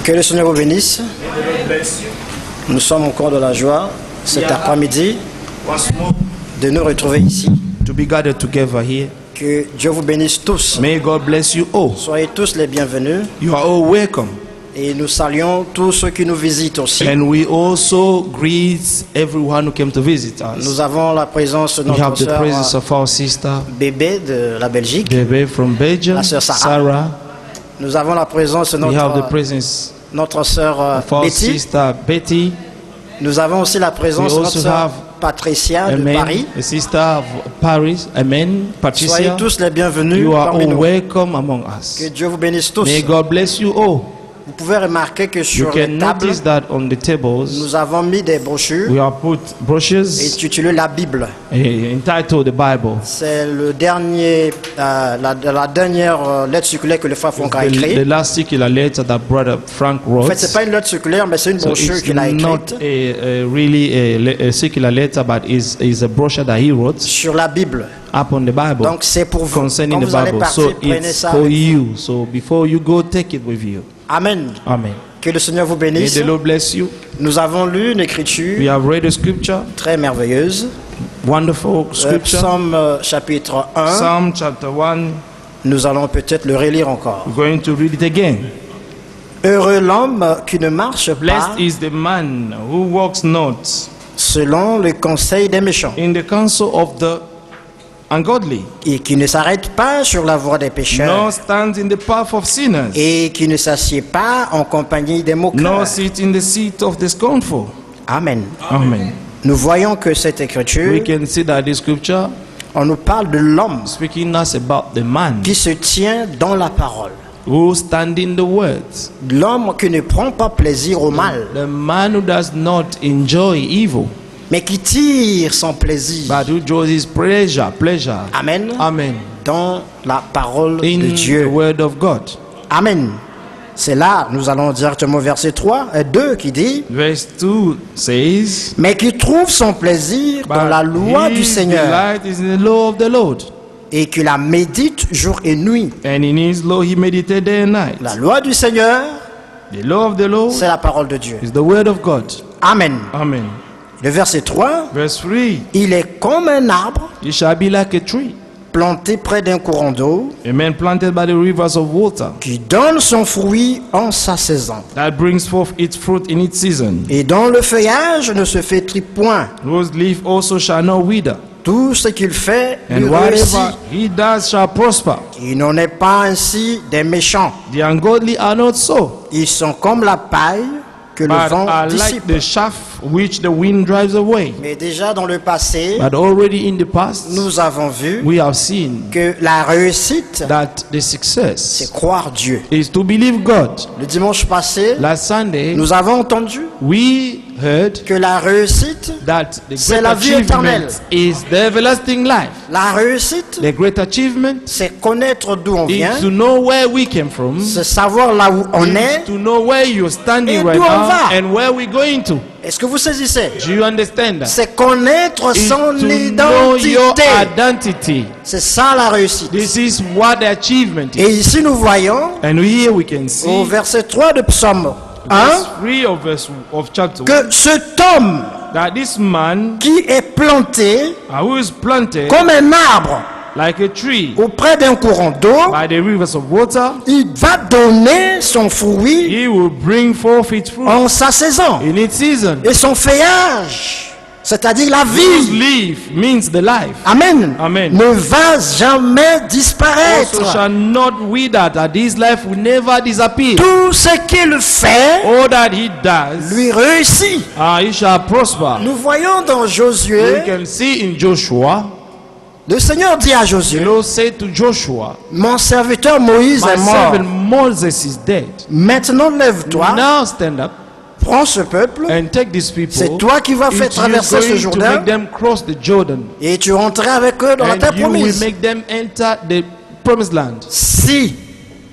Que le Seigneur vous bénisse. Nous sommes encore de la joie cet après-midi de nous retrouver ici. To be gathered together here. Que Dieu vous bénisse tous. May God bless you all. Soyez tous les bienvenus. You are all welcome. Et nous saluons tous ceux qui nous visitent aussi. And we also greet everyone who came to visit us. Nous avons la présence de We have notre the presence sœur of our sister Bébé de la Belgique. Bebe from Belgium, La sœur Sarah. Sarah. Nous avons la présence de We have the notre sœur of our Betty. sister Betty. Nous avons aussi la présence We de notre also sœur have Patricia de Paris. a sister of Paris. Amen. Soyez Patricia. tous les bienvenus You are parmi all nous. welcome among Que us. Dieu vous bénisse tous. May God bless you all. Vous pouvez remarquer que You sur can les tables, notice that on the tables nous avons mis des brochures we have put brochures intitulées La Bible. entitled the Bible. C'est le dernier, la dernière lettre circulaire que le frère Franck a The écrite. last circular letter that brother Frank En wrote. fait, c'est pas une lettre circulaire, mais c'est une So brochure it's qu'il a not écrite really a circular letter, but is a brochure that he wrote sur la Bible. upon the Bible Donc c'est pour vous. concerning Quand the vous allez Bible. partir, So prenez it's ça. for avec vous. you. So before you go, take it with you. Amen. Amen. Que le Seigneur vous May bénisse. the Lord bless you. Nous avons lu une We écriture have read a scripture, très merveilleuse. wonderful scripture. Psaume chapitre 1. Psalm chapter 1. Nous allons peut-être le relire encore. We're going to read it again. Heureux l'homme qui ne marche pas Blessed is the man who walks not selon le conseil des méchants in the counsel of the ungodly, et qui ne s'arrête pas sur la voie des pécheurs nor stands in the path of sinners, et qui ne s'assied pas en compagnie des moqueurs. nor sit in the seat of the scornful. Amen. Amen. Nous voyons que cette écriture, We can see that the scripture on nous parle de l'homme speaking us about the man qui se tient dans la parole. who stand in the words, L'homme qui ne prend pas plaisir au mal, the man who does not enjoy evil, mais qui tire son plaisir. but who enjoys his pleasure. Amen. Amen. Dans la parole de In the Dieu. word of God. Amen. C'est là, nous allons directement au verset 3 et 2 qui dit: Verse 2 says, mais qui trouve son plaisir dans la loi du his Seigneur delight is in the law of the Lord, et qui la médite jour et nuit. and in his law he meditated day and night. La loi du Seigneur, The law of the Lord c'est la parole de Dieu. is the word of God. Amen. Amen. Le verset 3, Verse 3, il est comme un arbre he shall be like a tree, planté près d'un courant d'eau a man planted by the rivers of water, qui donne son fruit en sa saison that brings forth its fruit in its season, et dont le feuillage ne se flétrit point. whose leaf also shall not wither, Tout ce qu'il fait lui and réussit. whatever he does shall prosper. Il n'en est pas ainsi des méchants. The ungodly are not so, Ils sont comme la paille que le but vent are like dissipe. the chaff which the wind drives away. Mais déjà dans le passé, But already in the past, nous avons vu we have seen que la réussite, that the c'est success croire Dieu. is to believe God. Le dimanche passé, Last Sunday, nous avons entendu we heard que la réussite, that the C'est great la vie éternelle. achievement is the everlasting life. la réussite, The great achievement c'est connaître d'où on vient, is to know where we came from, c'est savoir là où on is est. to know where you're standing Et right d'où on now va. and where we're going to. Est-ce que vous saisissez? Do you understand that? C'est connaître Is son to know your identité. identity. C'est ça la réussite. This is what the achievement is. Et ici nous voyons And here we can au see verset 3 de Psaume 1 verse 3 of verse of chapter 1 que cet homme that this man qui est planté who is planted comme un arbre like a tree auprès d'un courant d'eau, by the rivers of water, il va donner son fruit he will bring forth its fruit en sa saison. in its season. Et son feuillage, c'est-à-dire la Whose vie, leaf means the life. Amen, Amen. ne va jamais Also disparaître. shall not wither, that his life will never disappear. Tout ce qu'il fait All that he does, lui réussit. he shall prosper. Nous voyons dans We Josué, can see in Joshua, le Seigneur dit à the Josué: Lord said to Joshua, mon serviteur Moïse my est mort. servant Moses is dead. Maintenant lève-toi, Now stand up prends ce peuple, and take these people. c'est toi qui vas faire It's you traverser ce going to Jourdain make them cross the Jordan, et tu rentreras avec eux dans la and terre you will promise. make them enter the promised land. Si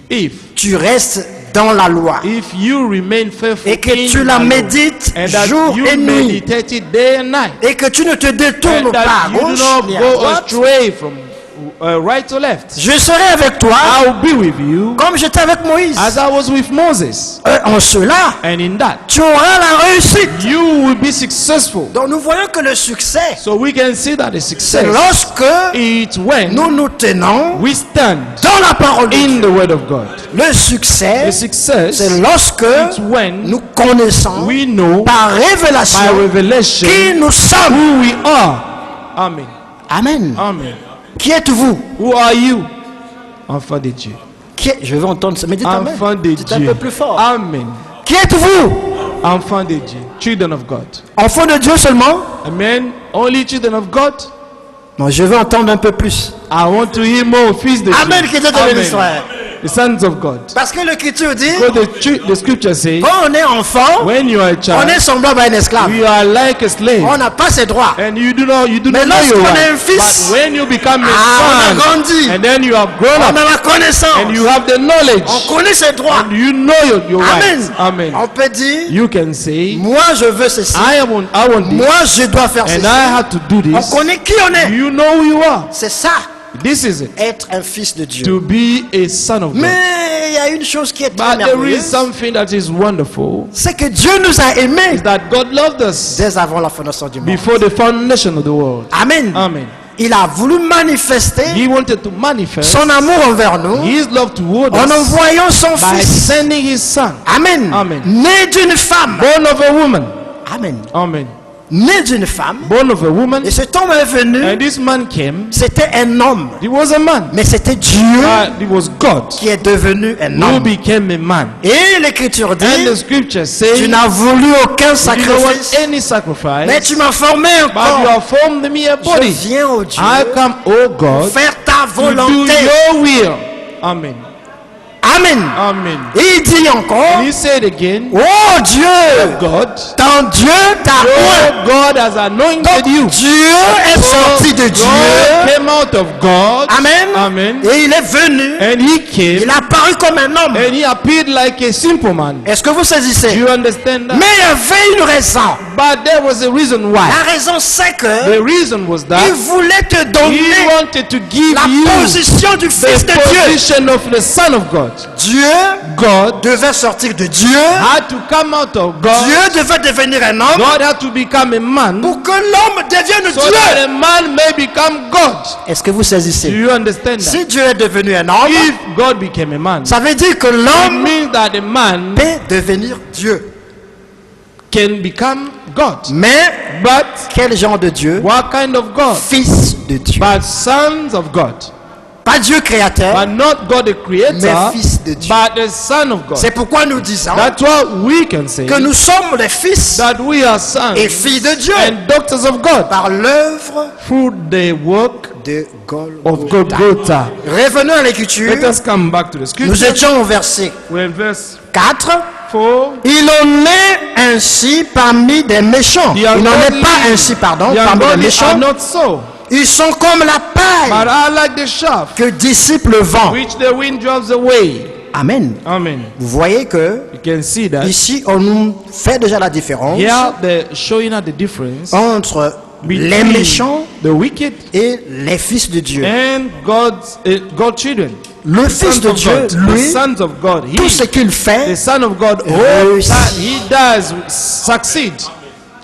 If tu restes dans la loi you remain faithful et que in tu la the law, médites and that jour you et nuit meditate it day and night, et que tu ne te détournes and pas à that you do gauche not ni à go droite, astray from right to left. Je serai avec toi I'll be with you comme j'étais avec Moïse. as I was with Moses. En cela, And in that, tu auras la réussite. you will be successful. Donc nous voyons que le succès, So we can see that the c'est success, lorsque it's when nous nous tenons we stand dans la parole de in Dieu. the word of God. Le succès, The success, c'est lorsque it's when nous connaissons we know par by révélation revelation qui nous sommes. who we are. Amen. Amen. Amen. Qui êtes-vous? Who are you? Enfant de Dieu. Je veux entendre ça. Mais dites Amen. Enfant de Dites un Dieu. peu plus fort. Amen. Qui êtes-vous? Enfant de Dieu. Children of God. Enfant de Dieu seulement? Amen. Only children of God. Non, je veux entendre un peu plus. I want to hear more. Fils de Amen, Dieu. qui était Amen. frère. The sons of God. Parce que l'Écriture dit, Because the scripture says, quand on est enfant, when you are a on child, est semblable à un esclave. you are like a slave. On n'a pas ses droits. And you do not Mais know your lorsqu'on est un rights. fils, But when you become a on a son, grandi. and then you have grown On up, a la connaissance. and you have the knowledge, On connaît ses droits. and you know your Amen. rights. Amen. On peut dire, You can say, moi je veux ceci. I want this, Moi je dois faire and ceci. I have to do On this. connaît qui on est. You know who you are. C'est ça, This is it. être un fils de Dieu. To be a son of God. Mais il y a une chose qui est très But there is merveilleuse. something that is wonderful, C'est que Dieu nous a aimés is that God loved us dès avant la fondation du monde. before the foundation of the world. Amen. Amen. Il a voulu manifester He wanted to manifest son amour envers nous His love toward en us envoyant son by fils. sending His son, Amen. Amen. Né d'une femme. born of a woman. Amen. Amen. Né d'une femme. Born of a woman. Et cet homme est venu. And this man came. C'était un homme. He was a man. Mais c'était Dieu It was God qui est devenu un who homme. became a man. Et l'Écriture And dit, the scripture says, tu n'as voulu aucun you don't want sacrifice, any sacrifice, mais tu m'as formé un but you corps. have formed me a Je body. viens au Dieu I come, oh God, faire ta to do volonté. your will. Amen. Amen. Amen. Et il dit encore, And he said again, oh Dieu, God, ton Dieu t'a oint. oh God has anointed you. Dieu est sorti de God Dieu. came out of God. Amen. Amen. Et il est venu. And he came Il a apparu comme un homme. and he appeared like a simple man. Est-ce que vous Do saisissez? you understand that? Mais il y avait une raison. But there was a reason why. La raison c'est que The reason was il that voulait te he donner wanted to give la you position du Fils the de Dieu. position of the Son of God. Dieu God devait sortir de Dieu. had to come out of God. Dieu devait devenir un homme God had to become a man pour que l'homme devienne so that Dieu. a man may become God. Est-ce que vous Do saisissez? you understand that? Si Dieu est devenu un homme, If God became a man, ça veut dire que it l'homme means that a man peut devenir Dieu. can become God. Mais But quel genre de Dieu? what kind of God? Fils de Dieu. But sons of God. Pas Dieu créateur, But not God the creator, mais fils de Dieu. but the Son of God. C'est pourquoi nous disons That's what we can say, que nous sommes les fils that we are sons et filles de Dieu and daughters of God par l'œuvre through the work de of Golgotha. Golgotha. Revenons à l'écriture. Let us come back to the Nous scripture. étions au verset We're in verse 4. 4. Il en est ainsi parmi des méchants. The Il n'en est ungodly- pas ainsi, pardon, the parmi les ungodly are méchants. not so, Ils sont comme la paille but are like the chaff que dissipe le vent. which the wind drives away. Amen. Amen. Vous voyez que You can see that. ici, on nous fait déjà la différence Here they're showing us the difference entre les between méchants the wicked et les fils de Dieu. and God's children. Le The Fils sons de of Dieu, God. The lui, sons of God. tout ce He, qu'il the fait, Son of God, all réussit. that he does succeed.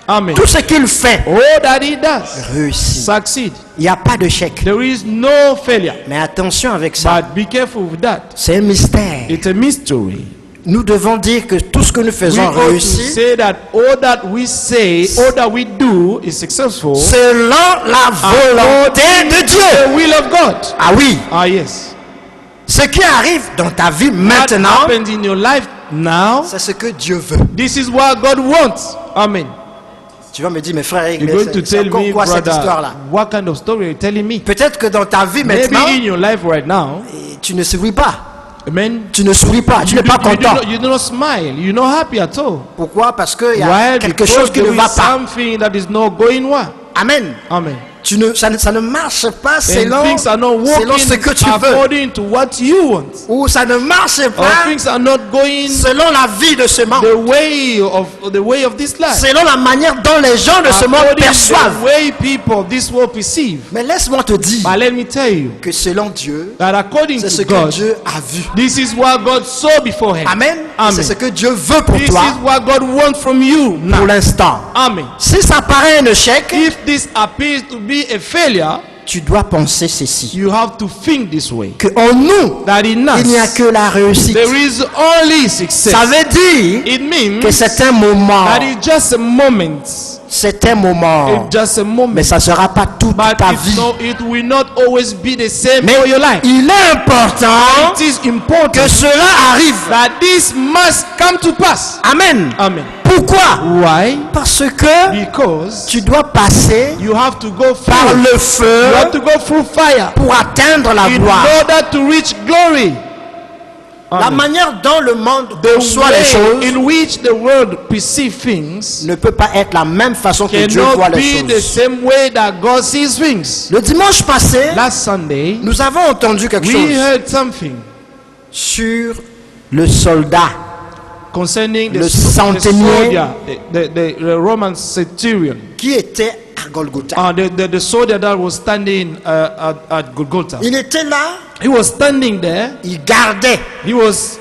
Amen. tout ce qu'il fait, All that he does réussit. succeed. Il n'y a pas de chèque. There is no failure. Mais attention avec ça. But be careful with that. C'est un mystère. It's a mystery. Nous devons dire que tout ce que nous We faisons ought to réussit say that all that we say, all that we do is successful selon la volonté de Dieu. the will of God. Ah oui, Ah yes. ce qui arrive dans ta vie What maintenant, happens in your life now, c'est ce que Dieu veut. this is what God wants. Amen. Tu vas me dire, mes frères, You're going to c'est tell encore me, quoi cette brother, histoire-là? what kind of story are you telling me? Peut-être que dans ta vie Maybe maintenant, in your life right now, tu ne souris pas. amen. Tu ne souris pas, tu n'es pas content. You do not smile. You're not happy at all. Pourquoi? Parce qu'il y a Why? quelque Because chose qui ne there va is pas. something that is not going well. Amen. Amen. ça ne marche pas and selon things are not selon ce que working tu veux, according to what you want, ou ça ne marche or pas things are not going selon la vie de ce monde, the way of this life, selon la manière dont les gens de ce monde according to perçoivent. the way people of this world perceive. Mais laisse-moi te dire But let me tell you que selon Dieu, that according c'est ce to que God, Dieu a vu. this is what God saw beforehand. Amen. Amen. C'est ce que Dieu veut pour This toi is what God wants from you pour now. l'instant. Amen. Si ça paraît un échec, If this appears to be a failure, tu dois penser ceci, you have to think this way. que en nous, That in il n'y a us, que la réussite. there is only success. Ça veut dire It means que c'est un moment. that it's just a moment. C'est un moment. It's just a moment. Mais ça ne sera pas toute But ta vie. it will not always be the same Mais for your life. il est important It is important que cela arrive. that this must come to pass. Amen. Amen. Pourquoi? Why? Parce que Because tu dois passer you have to go par through. le feu You have to go through fire pour atteindre la in gloire. order to reach glory. La Amen. manière dont le monde The perçoit les way choses in which the world perceives things ne peut pas être la même façon que Dieu voit cannot les be the choses. same way that God sees things. Le dimanche passé, Last Sunday, nous avons entendu quelque we chose heard something sur le soldat, concerning Le the centenier. soldier, the Roman centurion, qui était à Golgotha. the soldier that was standing at Golgotha. Il était là, He was standing there. il gardait. He was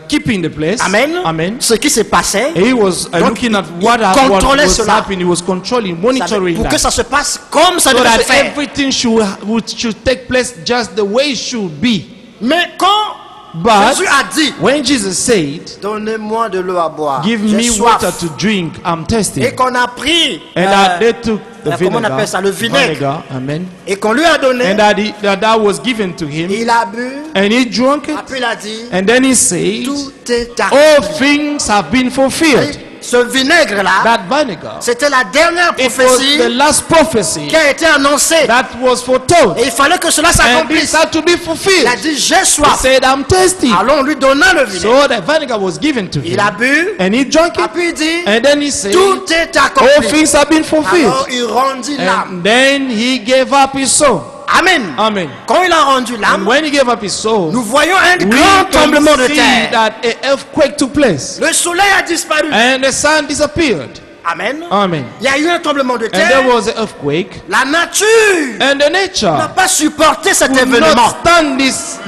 keeping the place. Amen. Amen. Ce qui se passait, And he was Donc, looking at il what contrôlait was cela. happening. He was controlling, monitoring pour que that. ça se passe comme ça So devait se that faire. everything should take place just the way it should be. Mais quand But Jésus a dit, when Jesus said, donnez-moi de l'eau à boire, give j'ai me soif, water to drink, I'm thirsty. et qu'on a pris, And that they took the comment on appelle ça, le vinaigre, vinegar, amen. et qu'on lui a donné, And that was given to him. il a bu, And he drank it. après il a dit, And then he said, tout est all accompli. things have been fulfilled. Ce vinaigre-là, That vinegar, c'était la dernière it was prophétie the last prophecy qui a été annoncée. that was foretold. Et il fallait que cela And this s'accomplisse. had to be Il fulfilled. a dit, j'ai He soif. said, I'm thirsty. Alors on lui donna le vinaigre. So the vinegar was given to him. Il a bu, And he drank it. puis il dit, And then he said, tout est all accompli. things have been fulfilled. Alors il rendit l'âme. And then he gave up his soul. Amen. Amen. Quand il a rendu And l'âme, when he gave up his soul, nous voyons un we grand can tremblement de see terre. that an earthquake took place. Le soleil a disparu. And the sun disappeared. Amen. Amen. Il y a eu un tremblement de And there terre. was an earthquake. La nature And the n'a nature pas supporté cet could événement. not stand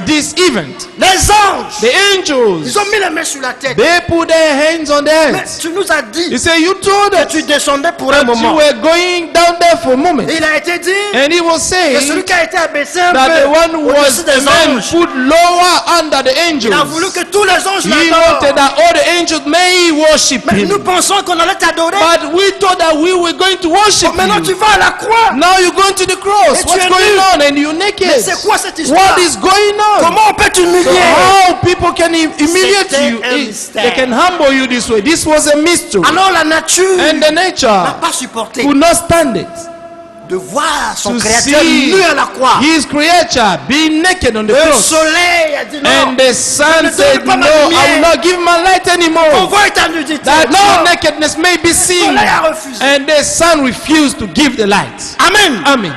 this event. Les anges, The angels, ils ont mis les mains sur la tête. they put their hands on their Mais heads. tu nous as dit He said, you told que us tu descendais pour un that you moment. were going down there for a moment. Et il a été dit And he was que saying celui qui a été abaissé un that the one peu who au-dessus was des a man anges, put lower under the il a voulu angels. que tous les anges He l'adorent. wanted that all the angels may worship Mais nous him. pensons qu'on allait t'adorer. But we thought that we were going to worship Maintenant tu you. vas à la croix. Now you're going to the cross. Et tu What's es going nu. on? And you're naked. Mais c'est quoi cette histoire? What is going on? Comment on peut t'humilier? How people can humiliate C'était you? un They mystère. can humble you this way. This was a mystery. Alors la nature And the n'a nature pas supporté could not stand it. de voir son To créateur see nu à la croix. his creature being naked on the Le cross. soleil a dit non. And the sun ne said, donne pas no, ma I lumière. will not give my light On anymore. voit ta nudité. That your Non. nakedness may be Le seen. soleil a refusé. And the sun refused to give the light. Amen. Amen.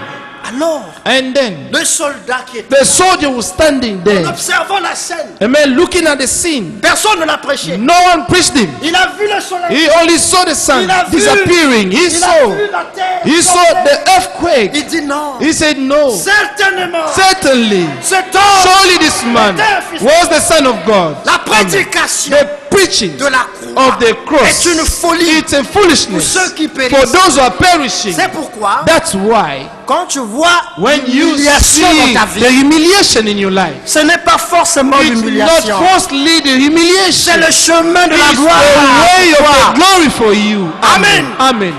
Alors, And then le soldat qui était the soldier was standing en there. observant la scène, A man looking at the scene. personne ne l'a prêché. No one preached him. Il a vu le soleil. He only saw the sun Il a vu. disappearing. He Il a saw. vu la terre. He saw tomber. the earthquake. Il dit non. He said, no. Certainement. Certainly. Cet homme, Surely this man was the Son of God. la prédication The preaching de la croix of the cross. est une folie It's a pour foolishness ceux qui for périssent. those who are perishing. C'est pourquoi, That's why quand tu vois when you l'humiliation dans see ta the vie, humiliation in your life, ce n'est pas forcément it's l'humiliation. not firstly the humiliation. C'est le chemin de la It's gloire. the way of Gloire. the glory for you. Amen. Amen.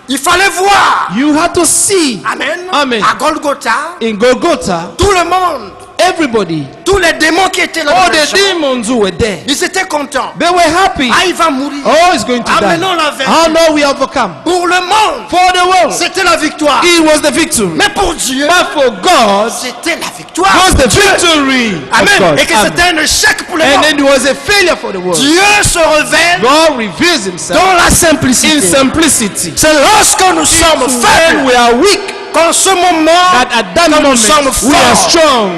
Il fallait voir. You have to see Amen. Amen. À Golgotha, in Golgotha, tout le monde everybody, tous les démons qui étaient là, all dans les the gens, demons who were there, ils étaient contents. they were happy. Ah, il va mourir. Oh, he's going to Ah, die. mais non, la vaincu. Oh no, we overcome. Pour le monde, For the world, c'était la victoire. it was the victory. Mais pour Dieu, But for God, c'était la victoire. it was the Dieu. victory of Amen. God. Et que Amen. c'était un échec pour le And monde. then it was a failure for the world. Dieu se révèle God reveals himself dans la in simplicité. simplicity. C'est lorsque nous sommes When faibles, we are weak, qu'en ce moment, that at that quand nous moment sommes we are forts. strong.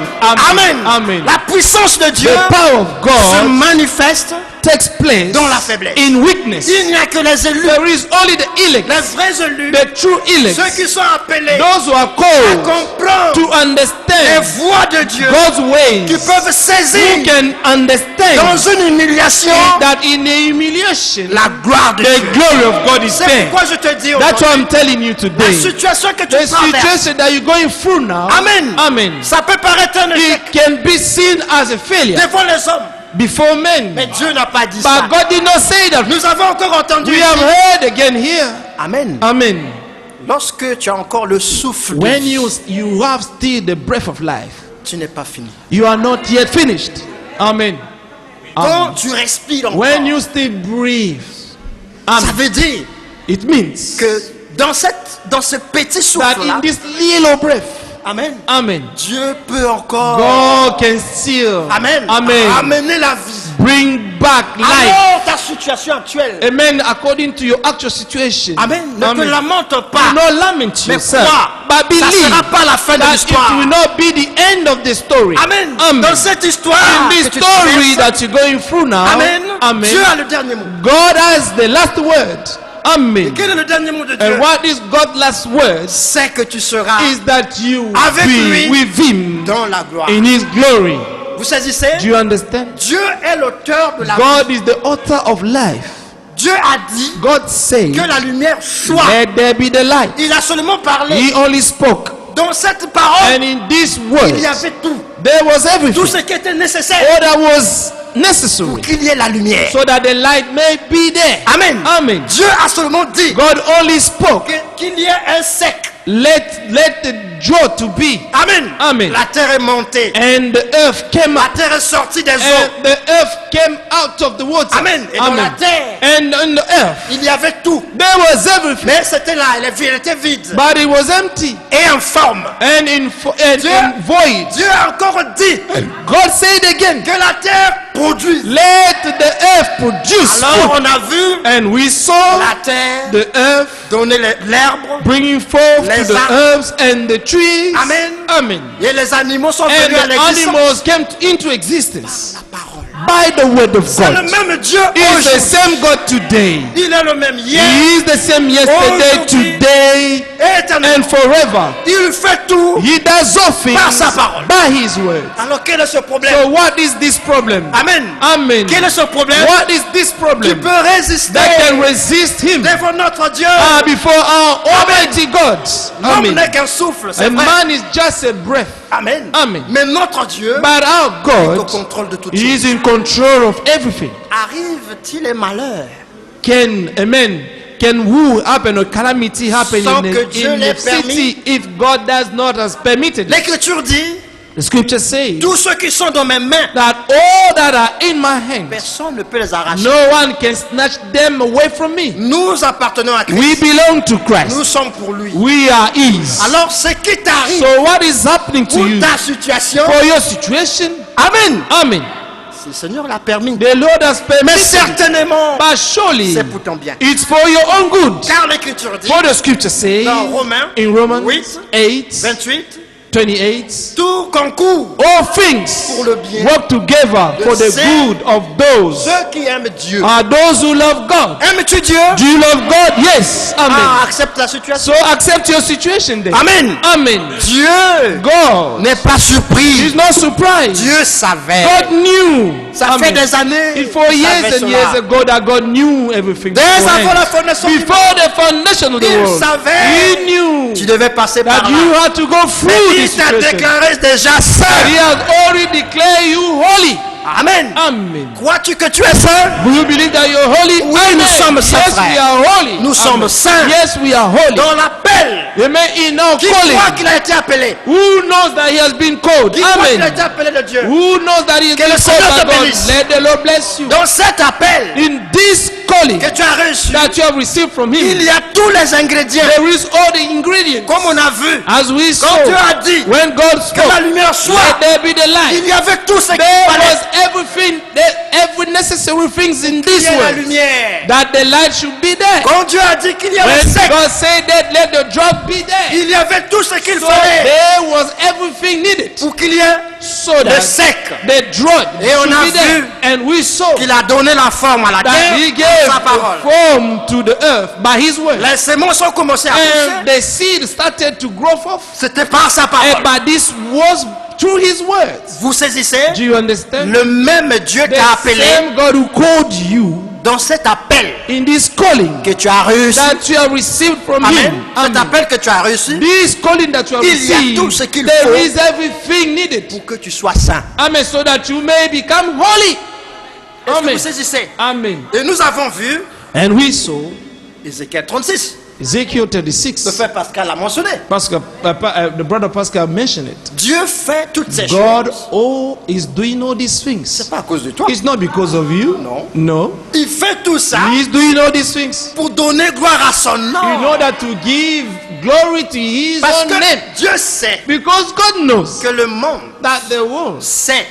Amen. Amen. La puissance de Dieu The power of se God manifeste. takes place dans la faiblesse. in weakness. Il n'y a que les élus, There is only the elect, les vrais élus, the true elect, ceux qui sont appelés those who are à called comprendre to les understand voies de Dieu, God's ways, qui peuvent who saisir can understand dans une humiliation that in a humiliation la gloire de the Dieu. glory of God is C'est there. pourquoi je te dis That's aujourd'hui, what I'm telling you la today. situation que tu The traverses, situation that you're going through now, Amen. Amen, ça peut paraître un échec it can be seen as a failure devant les hommes, before men. mais Dieu n'a pas dit But ça. God did not say that. Nous avons encore entendu We ici. have heard again here. Amen. Amen. Lorsque tu as encore le souffle de When vie, you have still the breath of life, tu n'es pas fini. you are not yet finished. Amen. Quand Amen. tu respires encore, When you still breathe, ça Amen. veut dire It means que dans ce petit that souffle-là, in this little breath, Amen, Amen, Dieu peut encore, God can still, Amen, Amen, amener la vie. bring back life. Alors ta situation actuelle, Amen. According to your actual situation. Amen, ne te Amen. lamente Do pas, not lament mais yourself, crois, but ça ne believe sera pas la fin de that l'histoire. it will not be the end of the story. Amen. Amen. Dans cette histoire, In que this tu story traverses, that you're going through now, Amen, Amen, Dieu a le dernier mot. God has the last word. Amen. Quel est le dernier mot de Dieu? And what is God's last word C'est que tu seras is that you Avec be lui with Him dans la gloire. in His glory. Vous saisissez? Do you understand? Dieu est l'auteur de la vie. God is the author of life. Dieu a dit God said, que la lumière soit. let there be the light. Il a seulement parlé. He only spoke. Dans cette parole, And in this il word, y avait tout. there was Tout everything. ce qui était nécessaire All that was necessary pour qu'il y ait la lumière. so that the light may be there. Amen. Amen. Dieu a seulement dit God only spoke. qu'il y ait un sec. Let the drought to be. Amen. Amen. La terre est montée. And the earth came La up. terre est sortie des eaux. And the earth came out of the water. Amen. Et dans la terre, And in the earth, il y avait tout. there was everything. Mais c'était là, elle était vide But it was empty et informe. and in void. Dieu a encore dit God said again, que la terre produise. let the earth produce Alors fruit. on a vu And we saw la terre the earth donner l'herbe bringing forth Les to the arbres. herbs and the trees. Amen. Amen. et les animaux sont And venus à the l'existence. animals came into existence La parole. by the word of C'est le God. même Dieu He is the aujourd'hui. same God today. Il est le même hier He is the same yesterday, Aujourd'hui. today, et éternellement. and forever. Il fait tout. He does all things Par sa parole. by His word. Alors quel est ce problème? So what is this problem? Amen. Amen. Quel est ce problème? What is this Qui problem peut résister that can resist Him devant notre Dieu? before our Almighty God? L'homme Amen. n'est qu'un souffle, c'est A vrai. man is just a breath. Amen. Amen. Mais notre Dieu But our est au God, contrôle de toutes He choses. is in control of everything. Arrive-t-il les malheurs Can who happen or calamity happen Sans in que Dieu the l'ait city if God does not has permitted it? L'Écriture dit, The scripture says tous ceux qui sont dans mes mains, that all that are in my hand, personne ne peut les arracher. no one can snatch them away from me. Nous appartenons à Christ. We belong to Christ. Nous sommes pour lui. We are His. Alors ce qui t'arrive So what is happening to pour you ta situation, for your situation? Amen. Amen. Si le Seigneur l'a permis. The Lord has Mais permitted it. certainement, But surely c'est pour ton bien. it's for your own good. Car l'Écriture dit, For the scripture says dans Romains in Romans 8, 8, 28, 28, tout concourt all things pour le bien work together de for the ceux- good of those ceux qui aiment Dieu. are those who love God. Aimes-tu Dieu? Do you love God? Yes. Amen. Accepte la situation. So accept your situation then. Amen. Amen. Dieu God n'est pas surpris. is not surprised. Dieu savait. God knew. Ça fait Amen. des années. It for il years savait and cela. years ago that God knew everything. Dès avant la beforehand. fondation du monde, Before the foundation of the il world, savait. He knew tu devais passer that par you là. had to go through Mais il this t'a situation. déclaré déjà He saint. has already declared you holy. Amen. Amen. Crois-tu que tu es saint? Do you believe that you're holy? Oui, Amen. nous sommes saints, Yes, frère. we are holy. Nous sommes Amen. saints. Yes, we are holy. Dans l'appel. Amen. In our Qui croit calling. qu'il a été appelé? Who knows that he has been called? Qui croit qu'il a Amen. été appelé de Dieu? Who knows that he has Que been le Seigneur called te by God? bénisse. Let the Lord bless you. Dans cet appel In this calling que tu as reçu, that you have received from il him, y a tous les ingrédients. there is all the ingredients. Comme on a vu, As we saw, quand Dieu a dit when God que la spoke, lumière soit, let there be the light. il y avait tout ce qu'il There fallait. was everything, every necessary things in Il this y a la world, lumière. that the light should be there. Quand Dieu a dit qu'il y avait When sec, God said that, let the drop be there. il y avait tout ce qu'il So fallait there was everything needed pour qu'il y ait so le that sec. the drop Et on should a be there. vu And we saw Qu'il a donné la forme à la that he terre gave par sa parole. a form to the earth by his word. Les semences ont commencé à And pousser. the seed started to grow forth. C'était par sa parole. And by this was through his words. Vous saisissez? Do you understand? Le même Dieu t'a The appelé same God who called you dans cet appel in this calling que tu as reçu. that you have received from Amen. him. Cet appel que tu as reçu This calling that you have Il y a tout ce received, qu'il there faut is everything needed. pour que tu sois saint. Amen. So that you may become holy. Est-ce que Amen. vous saisissez? Amen. Et nous avons vu And we saw Ézéchiel 36. Ezekiel Le 36. frère Pascal l'a mentionné. Pascal, the brother Pascal mentioned it. Dieu fait toutes ces God choses. is doing all these things. C'est pas à cause de toi. It's not because of you. Non. No. Il fait tout ça He's doing all these things pour donner gloire à son in nom. order to give glory to his Parce own que name. Dieu sait Because God knows que le monde that the world sait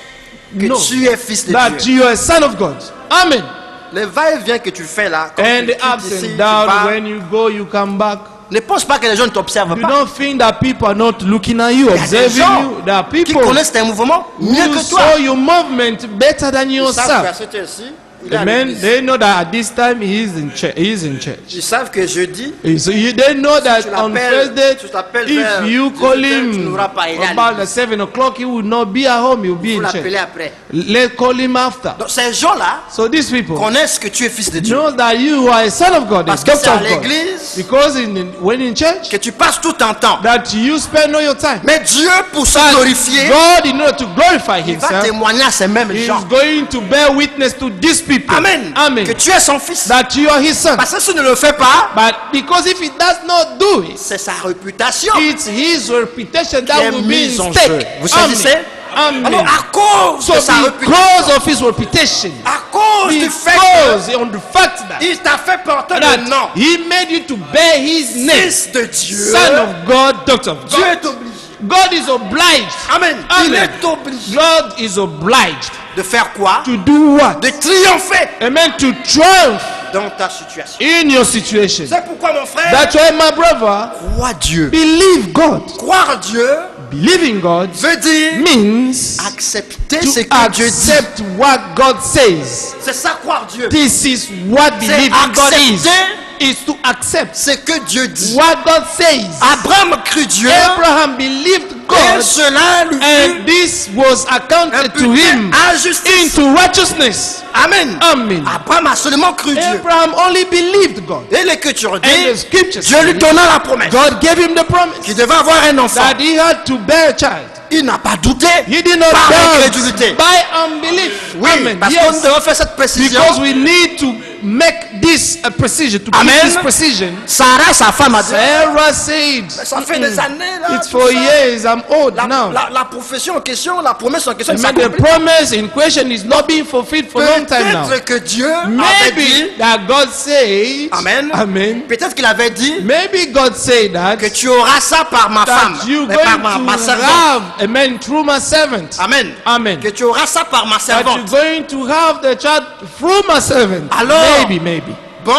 que knows tu es fils de that Dieu. you are a son of God. Amen. Les va-et-vient que tu fais là, quand And tu the ups quittes ici, and tu downs, vas, when you go, you come back. ne pense pas que les gens ne t'observent You pas. don't think that people are not looking at you, Il y a des observing gens you. There are qui people connaissent tes mouvements mieux who que toi. saw your movement better than Ils savent qu'à yourself. cette heure-ci, il est à Amen. l'église. They know that at this time he is in church. He is in church. Ils savent que jeudi, So they know that tu on l'appelles- Thursday, tu t'appelles vers if you 18 call heures, tu him n'auras pas été à about l'église. 7 o'clock, he will not be at home. He will be vous in l'appelez church. après. Let's call him after. Donc ces gens-là So these people connaissent que tu es fils de Dieu. know that you are a son of God, a Parce que c'est daughter à of God. l'église Because when in church, que tu passes tout ton temps. that you spend all your time. Mais Dieu, pour se That glorifier, God, in order to glorify il va Himself, témoigner à ces mêmes He gens. is going to bear witness to these people. Amen. Amen. Que tu es son fils. That you are His son. Parce que si tu ne le fais pas, But because if He does not do it, c'est sa réputation it's His reputation qui that est will be mise in en jeu. stake. Vous saisissez? Amen. Alors, à cause So de sa réputation, because of His reputation, à cause du fait because on the fact that qu'il t'a fait porter le nom, He made you to bear His name, fils de Dieu, Son of God, Daughter of Dieu God. est obligé. God is obliged. Amen. Il Amen. est obligé God is obliged de faire quoi? to do what? De triompher Amen. To triumph dans ta situation. in your situation. C'est pourquoi mon frère, That's why, my brother, crois Dieu. believe God. Croire Dieu Believing God veut dire means accepter ce to que Dieu dit. accept what God says. C'est ça croire Dieu. This is what believing God is. accepter Is to accept ce que Dieu dit. what God says. Abraham crut Dieu Abraham believed et God, cela lui fut and this was accounted to imputé him à justice. into righteousness. Amen. Amen. Abraham a seulement cru Dieu. Abraham only believed God. Et l'Écriture And the dit, scripture Dieu lui says donna la promesse God gave him the promise qu'il devait avoir un enfant. that he had to bear a child. Il n'a pas douté He did not par doubt incrédulité. by unbelief. Oui, Amen. parce qu'on Yes. devrait faire cette précision. Because we need to make this a precision, to Amen. keep this precision. Sarah, sa femme, a dit, Sarah said, ça fait des années là. it's tout for ça. years, I'm old now. La profession en question, la promesse en question, Amen. The promise in question is not being fulfilled for a long time now. peut-être que Dieu avait dit, Maybe that God said, Amen. Amen. Peut-être qu'il avait dit Maybe God said that, que tu auras ça par ma femme, that you're mais going par ma to servante. have, amen, through my servant. Amen. Amen. Que tu auras ça par ma That you're servante. going to have the child through my servant. Alors, Maybe. Bon,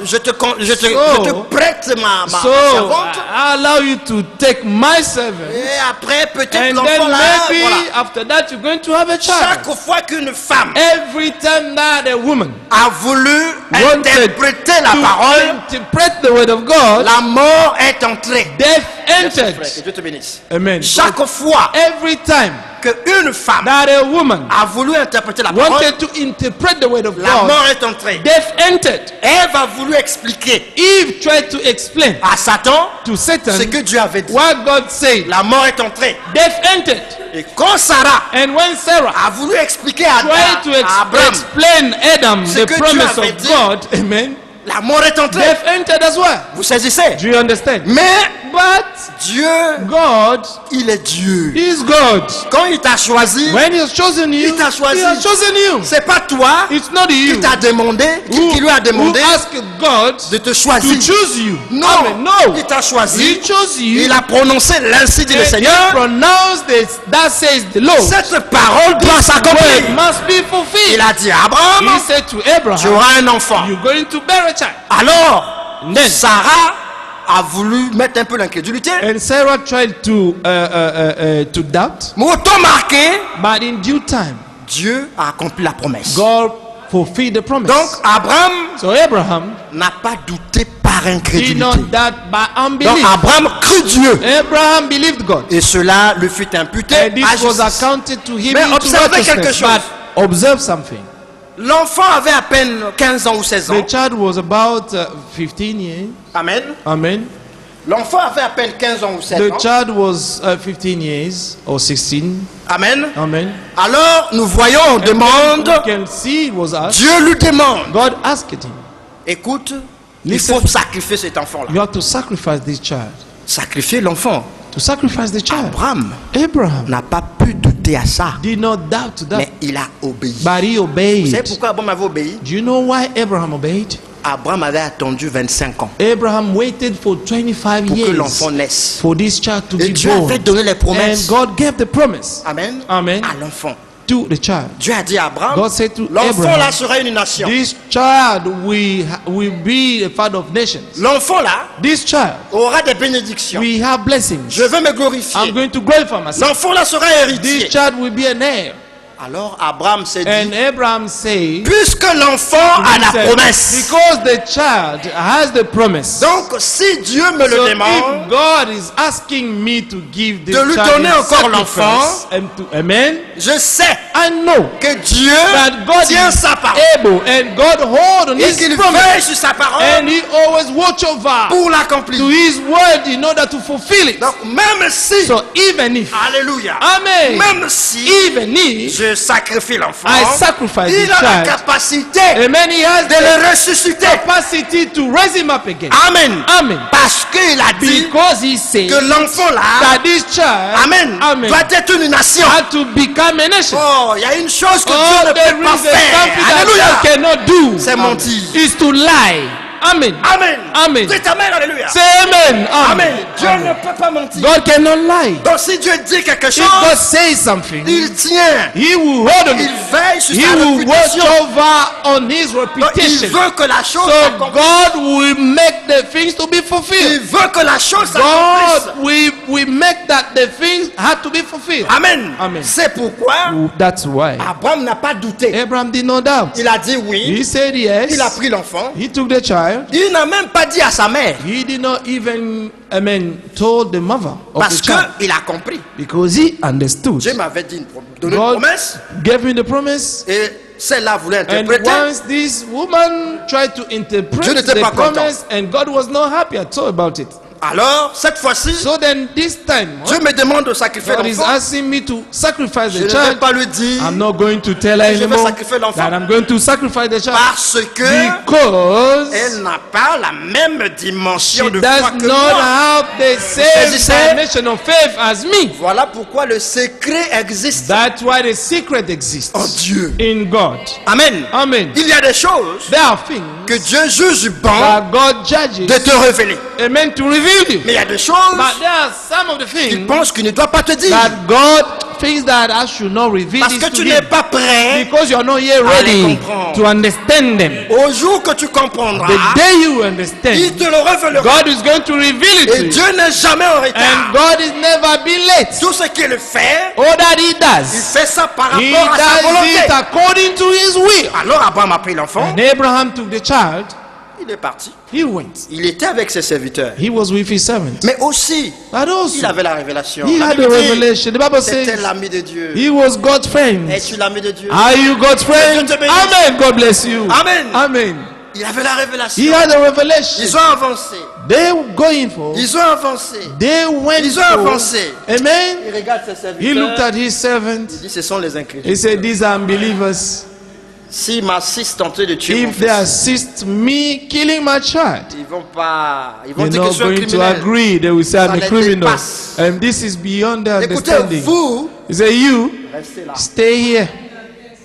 je te prête ma So, servante. I allow you to take my servant. Et après, peut-être And l'enfant then là, maybe voilà. after that you're going to have a Chaque child. fois qu'une femme Every time that a woman a voulu wanted interpréter la to parole, interpret the word of God, la mort est entrée. death entered. Que Dieu te bénisse. Amen. Chaque fois Every time qu'une femme that a woman a voulu interpréter la parole, wanted to interpret the word of la God, mort est entrée. death entered. Ève a voulu expliquer Eve tried to explain à Satan to Satan ce que Dieu avait dit. what God said. La mort est entrée. Death entered. Et quand Sarah And when Sarah a voulu expliquer à tried to Abraham, explain Adam Ce the que Dieu promise avait of dit. God, amen, la mort est entrée. death entered as well. Vous saisissez? Do you understand? Mais But Dieu, God il est Dieu. is God. Quand il t'a choisi, When He has chosen you, Il t'a choisi. He has chosen you. c'est pas toi It's not qui you t'a demandé, qui lui a who demandé asked God de te to choisir. choose you. Non, Amen. No. il t'a choisi. He chose you. Il a prononcé l'ainsi dit le And He Seigneur. pronounced this, that says the Lord. Cette parole doit Word s'accomplir. must be fulfilled. Il a dit à Abraham, He said to tu Abraham, auras un enfant. you're going to bear a child. Alors, Then- Sarah a voulu mettre un peu l'incrédulité. And Sarah tried to doubt, Mais au temps marqué, but in due time, Dieu a accompli la promesse. God fulfilled the promise. Donc, Abraham So Abraham n'a pas douté par did incrédulité. not doubt by Donc, unbelief. Abraham crut Dieu. Abraham believed God. Et cela lui fut imputé And à this was justice. accounted to him Mais into observez quelque righteousness. chose. But observe something. L'enfant avait à peine 15 ans ou 16 ans. The child was about 15 years. Amen. Amen. L'enfant avait à peine 15 ans ou 16 The ans. child was 15 years or 16. Amen. Amen. Alors, nous voyons, on And demande, then we can see it was asked. Dieu lui demande, God asked him, écoute, il Listen. faut sacrifier cet enfant-là. you have to sacrifice this child. Sacrifier l'enfant. To sacrifice the child. Abraham Abraham n'a pas pu douter à ça, did not doubt to that, mais il a obéi. but he Vous savez obeyed. pourquoi Abraham avait obéi? Do you know why Abraham obeyed? Abraham avait attendu 25 ans Abraham waited for 25 pour que years l'enfant naisse. for this child to Et be Dieu born. avait donné les And promesses. God gave the promise Amen. Amen. À l'enfant. to the child. Dieu a dit à Abraham, God said to l'enfant Abraham, là sera une nation. this child will be a father of nations. L'enfant là This child aura des bénédictions. we have blessings. Je veux me glorifier. I'm going to glorify myself. L'enfant là sera héritier. This child will be an heir. Alors Abraham s'est And dit, Abraham said, puisque l'enfant a la promesse, because the child has the promise. donc si Dieu me So le demande, if God is asking me to give the de lui child donner in encore sacrifice and to, amen, je sais I know que Dieu that God tient is sa parole able and God hold on et His qu'il promise veille sur sa parole and He always watch over pour to l'accomplir. His word in order to fulfill it. Donc même si, So even if, alléluia, amen, même si even if je sacrifie l'enfant, I sacrifice il the a la child, capacité amen, He has de the le ressusciter. capacity to raise him up again. Amen. Amen. Parce qu'il a dit Because He said que l'enfant là, that this child, amen, amen, doit être une nation. had to become a nation. Oh, il y a une chose que Oh, Dieu ne there peut pas is a something faire. that God Alléluia. cannot do. C'est mentir. Is to lie. Amen. Amen. Amen. Dites amen, alléluia. Say amen. Amen. Dieu Amen. ne peut pas mentir. God cannot lie. Donc si Dieu dit quelque If God chose, says something, il tient. He will hold on Il it. veille sur He sa will watch réputation. over on His Donc, il reputation. veut que la chose So s'accomplisse. God will make the things to be Il fulfilled. veut que la chose s'accomplisse. God will make that the things had to be fulfilled. Amen. Amen. C'est pourquoi That's why Abraham n'a pas douté. Abraham did not doubt. Il a dit oui. He said yes. Il a pris l'enfant. He took the child. Il n'a même pas dit à sa mère. He did not even, told the mother of Parce the child qu'il a compris. because he understood. Dieu m'avait dit donné une God promesse. gave me the promise, Et celle-là voulait and interpréter. once this woman tried to interpret Dieu n'était the pas content. promise, and God was not happy at all about it. Alors, cette fois-ci, So then, this time, Dieu me demande de sacrifier God is l'enfant. asking me to sacrifice Je the ne vais child. pas lui dire I'm not going to tell her je vais anymore sacrifier l'enfant that I'm going to sacrifice the child parce que because elle n'a pas la même dimension she de does foi que not moi. have the same saisissez? dimension of faith as me. Voilà pourquoi le secret existe That's why the secret exists en Dieu. in God. Amen. Amen. Il y a des choses There are things que Dieu juge bon that God judges, de te révéler. amen, to reveal you. Mais il y a des choses But there are some of the qu'il things pense qu'il ne doit pas te dire. that God thinks that I should not reveal Parce this que to tu him n'es pas prêt. because you are not yet à les ready comprendre. to understand them. Au jour que tu comprendras, The day you il understand, te le révélera. God is going to reveal it to Et you. Dieu n'est jamais en And retard. God is never been late. Tout ce qu'il fait, All that He il does, fait ça par He rapport à sa does it volonté. according to His will. Alors Abraham a pris l'enfant And Abraham took the child il est parti. He went. Il était avec ses serviteurs. He was with his servants. Mais aussi, But il also, avait la révélation. he La had Bible the dit, revelation. The Bible c'était says l'ami de Dieu. he was God's friend. Es-tu l'ami de Dieu? Are you God's friend? Dieu te bénisse. Amen. God bless you. Amen. Amen. Il avait la révélation. He had the revelation. Ils ont avancé. They were going for. Ils ont avancé. They went Ils ont for. avancé. Amen. Il regarde ses He looked serviteurs. at his servants. Il dit, ce sont les He incrédules. said, "These are unbelievers. S'ils m'assistent en train de tuer mon If they fils, assist me killing my child, ils vont they're dire que je not suis un going to criminel. agree. They will say I'm Ça a les criminal, dépasse. and this is beyond their Écoutez, understanding." vous, He said, "You restez là. stay here.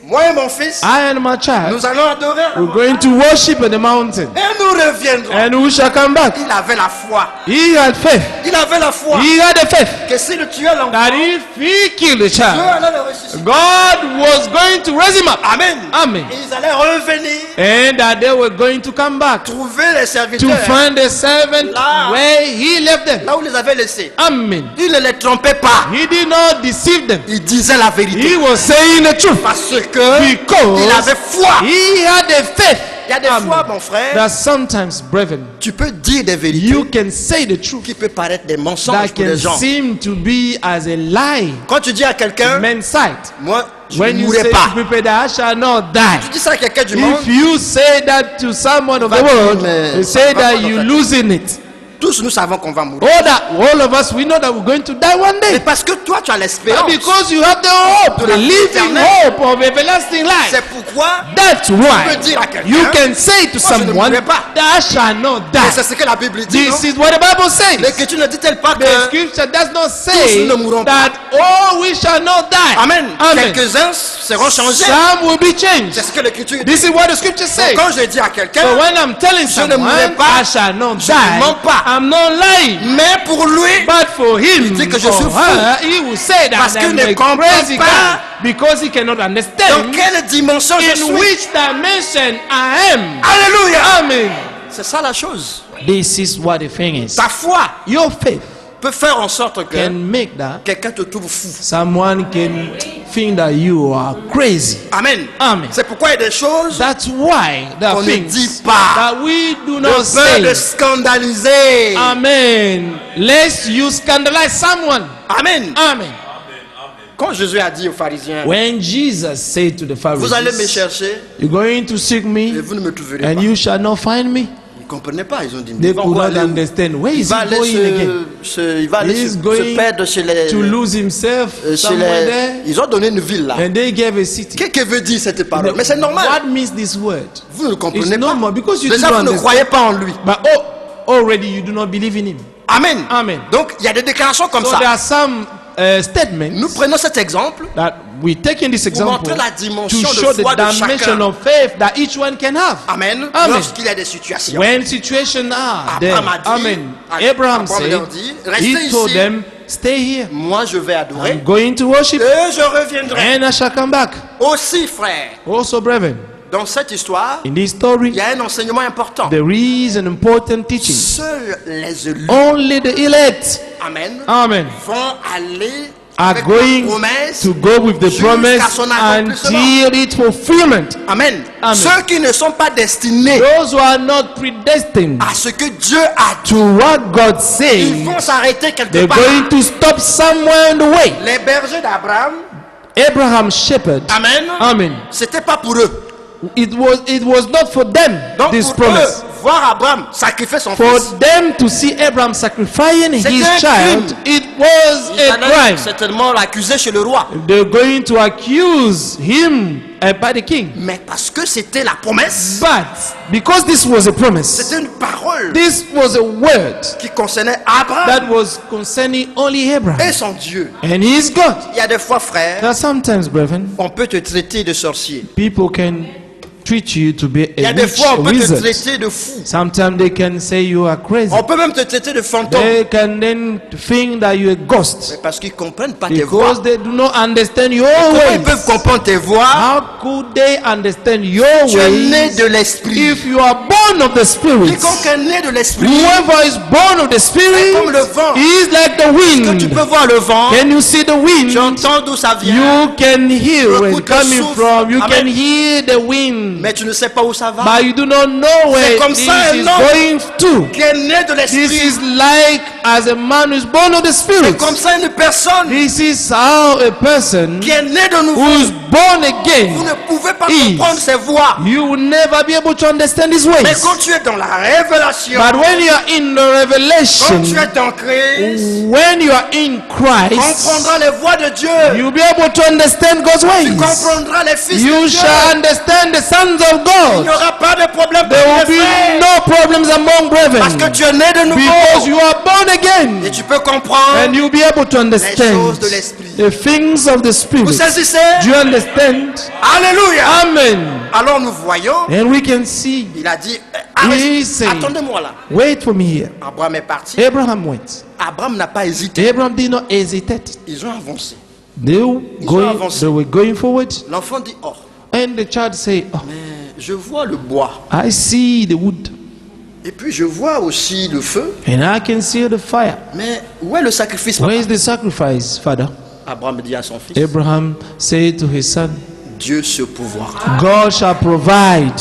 Moi et mon fils, I and my child, nous allons adorer. à la we're going to worship at the mountain, Et nous reviendrons. and we shall come back." Il avait la foi. He had faith. Il avait la foi. He had the faith Que si le tuait l'enfant, that if he killed the Dieu child, allait le ressusciter. God was going to raise him up. Amen. Amen. Et ils allaient revenir, And that they were going to come back trouver les to serviteurs find the servant Là. where he left them. là où ils les avaient laissés. Amen. Il ne les trompait pas. He did not deceive them. Il disait la vérité. He was saying the truth Parce que because il avait foi. he had the faith. Il y a des fois, mon frère, That sometimes, brethren, tu peux dire des vérités you can say the truth qui peut paraître des mensonges that pour les can gens. seem to be as a lie Quand tu dis à in quelqu'un, men's sight. moi, je When ne you mourrai say pas. to people that I shall not Tu die, dis ça à quelqu'un du monde, if you say that to someone of Va the dire, world, mais they ça say va that pas dans you're ta tête. losing it. tous nous savons qu'on va mourir. All of us, we know that we're going to die one Mais day. parce que toi, tu as But l'espérance. because you have the hope, De the la vie living éternelle. hope of everlasting life, C'est pourquoi that's why peux dire à quelqu'un, you can say to moi, je ne someone mourrai pas. that I shall not et c'est die. ce que la Bible dit. This non? is what the Bible says. L'Écriture ne dit-elle pas The que scripture does not Tous say ne mourront that oh we shall not die. Amen. Amen. Quelques-uns seront changés. Some will be changed. C'est ce que l'Écriture dit. This is what the scripture Donc, says. quand je dis à quelqu'un, So when I'm telling Je ne mourrai someone pas, I shall not je ne die, mens pas. I'm not lying. mais pour lui, But for him, dit que je or suis fou. her, he will say that Parce qu'il I'm ne a comprend crazy pas guy because he cannot dans understand quelle dimension je in suis. which dimension I am. Alléluia. Amen. C'est ça la chose. This is what the thing is. Ta foi Your faith peut faire en sorte que can make that quelqu'un te trouve fou. someone can think that you are crazy. Amen. Amen. C'est pourquoi il y a des choses That's why there qu'on are ne things dit pas. that we do de not peur de say. scandaliser. Amen. Lest you scandalize someone. Amen. Amen. Quand Jésus a dit aux pharisiens, When Jesus said to the vous allez me Pharisees, chercher "You're going to seek et me, vous ne me trouverez and pas. you shall not find me." Ils ne comprenaient pas. Ils ont dit, mais They il va could où not aller où? understand. Where Il is va he aller going again? il va aller He is se going perdre chez les, To lose himself chez somewhere les... there. Ils ont donné une ville là. And they gave a city. Qu'est-ce que veut dire cette parole? Mais c'est normal. What means this word? Vous ne le It's comprenez pas. normal because you Déjà, do vous not ne understand. croyez pas en lui. But already you do not believe in him. Amen. Amen. Donc, il y a des déclarations comme So ça. there are some statements Nous prenons cet exemple that we take in this pour example montrer la to dimension show de the foi de dimension chacun. of faith that each one can have. Amen. Amen. Lorsqu'il y a des situations. When situations are there, Abraham a dit, amen. Abraham Abraham leur said, dit, restez he told ici. them, stay here. Moi, je vais adorer. I'm going to worship Et je reviendrai. and I shall come back. Aussi, frère, Also, brethren, dans cette histoire, in this il story, y a un enseignement important. there is an important teaching. Seuls les élus, Only the elect, amen, amen, vont aller are avec going la promesse. to go with the jusqu'à promise son accomplissement. until its fulfillment. Amen. Amen. Ceux qui ne sont pas destinés Those who are not predestined à ce que Dieu a dit, to what God ils vont says, s'arrêter quelque they're part. going to stop somewhere on the way. Les bergers d'Abraham, Abraham's shepherd, amen, amen. c'était pas pour eux. It was not for them, Donc this pour promise. eux, voir Abraham sacrifier son For fils, them to see Abraham sacrificing C'était his un child, crime. it was ils a allaient crime. certainement l'accuser chez le roi. They're going to accuse him by the king. Mais parce que c'était la promesse, But because this was a promise, c'était une parole this was a word qui concernait Abraham that was concerning only et Abraham son Dieu. and his God. Il y a des fois, frère, Now sometimes, brethren, on peut te traiter de sorcier. people can treat you to be Il y a a des witch, fois, a on peut te wizard. traiter de fou. Sometimes they can say you are crazy. On peut même te traiter de fantôme. They can then think that you're a ghost Mais parce qu'ils ne comprennent pas tes voix. because they do not understand your Comment ils ways. peuvent comprendre tes voix? How could they understand your Tu es né ways de l'esprit. if you are born of the Spirit? Quiconque est né de l'esprit, Whoever is born of the Spirit comme le vent. is like the que tu wind. peux voir le vent, Can you see the tu wind? entends d'où ça vient. You can hear where it's Écoute le coming souffle. from. You Amen. can hear the wind. going, Mais tu ne sais pas où ça va. but you do not know where comme this ça, un is homme going to. Qui est né de This l'esprit. is like as a man who is born of the Spirit. Comme ça, une personne This is how a person qui est née de who nouveau. is born Vous again, ne pouvez pas is. comprendre ses voies. you will never be able to understand his Mais ways. quand tu es dans la révélation, But when you are in the quand revelation, tu es en Christ, when you are in tu Christ, comprendras les voies de Dieu. you'll be able to understand God's Tu ways. comprendras les fils de You Dieu. shall understand the sons of Il n'y God. aura pas de problème There avec will les frères. be no problems among Parce que brethren tu es né de because nouveau. you are born Et again, tu peux comprendre. and you'll be able to understand choses de l'esprit. the things of the Vous Spirit. saisissez? Do you understand? Alléluia. Amen. Alors nous voyons, And we can see. il a dit, He said, attendez-moi là. wait for me here. Abraham est parti. Abraham went. Abraham n'a pas hésité. Abraham did not hesitate. Ils ont avancé. They were avancé. they were going forward, L'enfant dit, oh, and the child said, oh, je vois le bois. I see the wood, Et puis je vois aussi le feu. and I can see the fire. Mais où est le sacrifice, Where papa? is the sacrifice, Father? Abraham dit à son fils, Abraham said to his son, Dieu se pouvoir. God shall provide.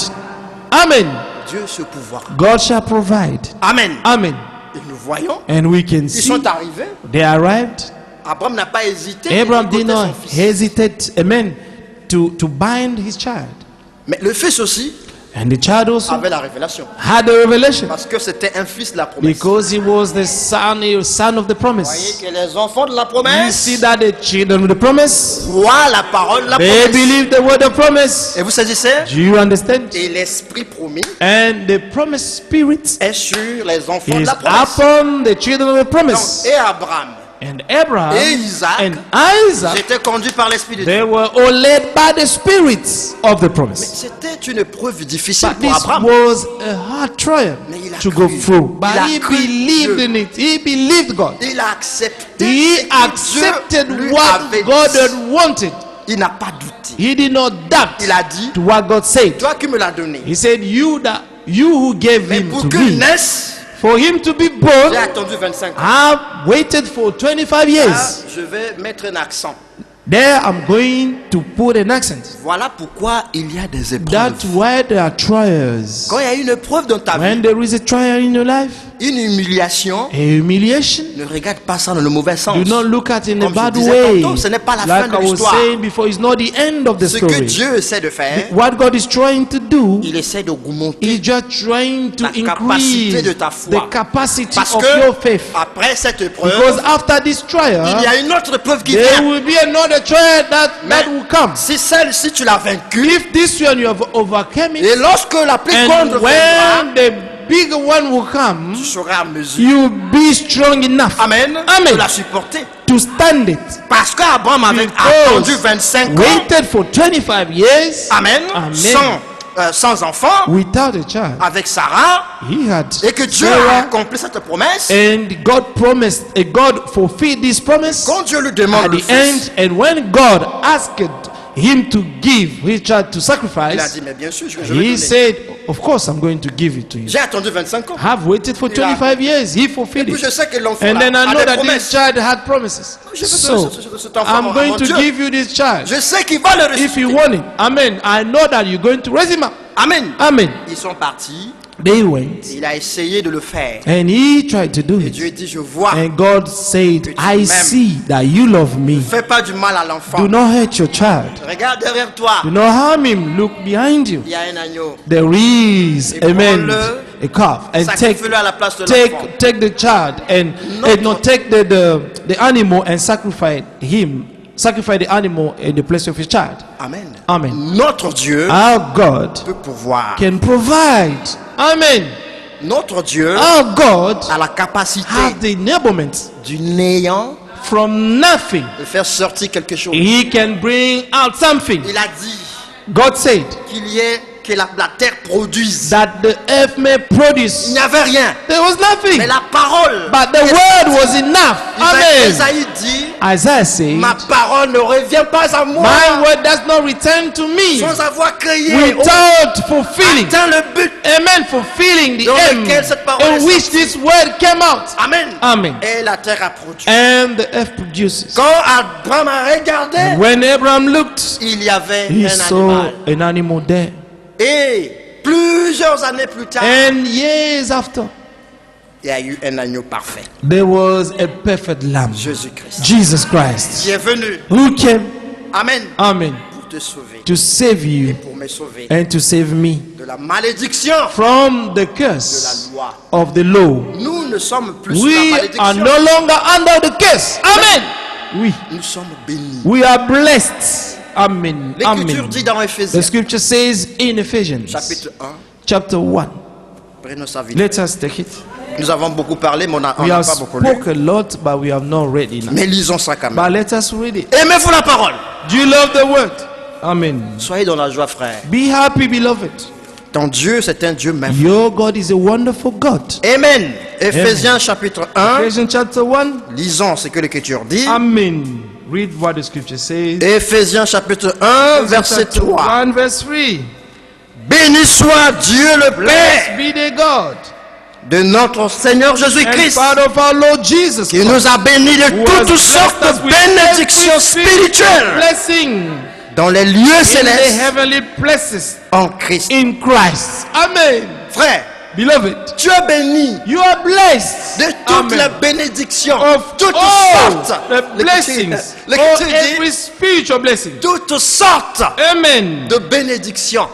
Amen. Dieu se pouvoir. God shall provide. Amen. Amen. Et nous voyons, And we can ils see sont arrivés. they arrived. Abraham n'a pas hésité. Abraham de did côté not son fils. hesitate, amen, to bind his child. Mais le fils aussi And the child also avait la révélation. had the revelation Parce que c'était un fils de la promesse. because he was the son of the Vous voyez promise. que les enfants de la You promesse see that the children of the promise, croient la parole de la they promesse. believe the word of promise. Et vous saisissez? Do you understand? Et l'esprit promis And the promise spirit est sur les enfants de is la promesse. upon the children of the Donc, promise. et Abraham, And Abraham et Isaac, and Isaac, j'étais conduit par l'esprit de Dieu. they were all led by the spirits of the promise. C'était une épreuve difficile But pour this Abraham. was a hard trial Mais il a to go cru. through. But Il a he cru believed Dieu. in it. He believed God. Il a accepté He ce que accepted Dieu lui what avait God dit. had wanted. Il n'a pas douté. He did not doubt Il a dit, to what God said. toi qui me l'as donné. He said, you who gave Mais him pour to qu'il me, naisse, for him to be j'ai born, attendu 25 ans. I've waited for 25 Là, years. je vais mettre un accent. There I'm going to put an accent. Voilà pourquoi il y a des épreuves. That's why there are trials. Quand il y a une épreuve dans ta When vie, there is a trial in your life, une humiliation, a humiliation, ne regarde pas ça dans le mauvais sens. do not look at it in a Comme je bad disais way. tantôt, ce n'est pas la fin Like de I was l'histoire. saying before, it's not the end of the Ce que story. Dieu essaie de faire, What God is trying to do il essaie d'augmenter. is just trying to La capacité increase de ta foi. the capacity Parce of que your faith. après cette Because épreuve, after this il trial, y a une autre épreuve qui there vient. will be another trial that will come. Si celle-ci tu l'as vaincue, If this one you have overcome it, et lorsque la plus grande and viendra, when the bigger one will come, tu seras en mesure, you'll be strong enough amen, Amen. de la supporter. to stand it. Parce qu'Abraham avait Because attendu 25 ans, Waited for 25 years amen, Amen. sans enfant, without a child. avec Sarah, He had et que Dieu a Sarah, accompli cette promesse. and God promised, God fulfilled this promise Quand Dieu lui at demande le the fils, end. And when God asked him to give his child to il a sacrifice, dit, mais bien sûr, je vais he donner. said, of course I'm going to give it to you. J'ai attendu 25 ans. Have waited for 25 years. He fulfilled Et puis it. je sais que l'enfant And then I a know des that this promesses. child had promises. Je veux So donner cet enfant à I'm going mon to Dieu. give you this child. Je sais qu'il va le If you ressusciter. want it, amen. I know that you're going to raise him up. Amen. Amen. Ils sont partis. They went Il a essayé de le faire. and he tried to do Et Dieu it. dit, je vois. And God said, tu I m'aimes. see that you love me. Fais pas du mal à l'enfant. Do not hurt your child. Regarde derrière toi. Do not harm him. Look behind you. Il y a un agneau. There is, Et amen, prends-le, a calf. And Sacrifie-le à la place de l'enfant. take the child and no, take the animal and sacrifice the animal in the place of his child. Amen. Amen. Notre Dieu Our God peut pouvoir. can provide. Amen. Notre Dieu Our God a la capacité has the enablement du néant from nothing. de faire sortir quelque chose. He can bring out something. Il a dit God said qu'il y ait que la terre produise. that the earth may Il produce. n'y avait rien. There was nothing. Mais la parole. But the word was enough. Amen. Isaïe dit, Isaiah said, ma parole ne revient pas à moi my word does not return to me sans avoir créé without fulfilling. atteint le but. Amen. Fulfilling the Dans aim lequel cette parole in est which sortie. this word came out. Amen. Amen. Et la terre a produit. And the earth produces. Quand Abraham a regardé, When Abraham looked, il y avait he un saw animal. an animal there. Et plusieurs années plus tard, And years after, il y a eu un agneau parfait, there was a perfect lamb, Jésus-Christ, Jesus Christ, qui est venu, who came, amen, amen, pour te sauver, to save et you pour me sauver and to save me de la malédiction from the de curse la loi. of the law. Nous ne sommes plus sous la We malédiction. are no longer under the curse. Amen. Nous sommes bénis. We are blessed. Amen. L'Écriture Amen. dit dans The Éphésiens, scripture says in Ephesians chapitre 1, chapter 1. prenons sa vie. Let us take it. Nous avons beaucoup parlé, mais on We n'a have pas beaucoup lu. spoke a lot, but we have not read enough. Mais lisons ça quand même. But let us read it. Aimez-vous la parole. Do you love the word? Amen. Soyez dans la joie, frère. Be happy, beloved. Ton Dieu, c'est un Dieu même. Your God is a wonderful God. Amen. Éphésiens chapitre 1. Ephesians chapter 1. Lisons ce que l'Écriture dit. Amen. Read what the scripture says. Éphésiens chapitre 1, verset Chapter 3. 1 verse 3. Béni soit Dieu le Blessed Père be the God de notre Seigneur and Jésus-Christ, Father of our Lord Jesus qui Christ, nous a bénis de who has toutes blessed sortes us de with bénédictions every spiritual spirituelles blessing dans les lieux in the célestes heavenly places en Christ. in Christ. Amen. Frère, Beloved, tu es béni you are blessed de toutes Amen. les bénédictions, Of toutes all sortes. the blessings, L'Écriture or dit every spiritual blessing. toutes sortes Amen. de bénédictions.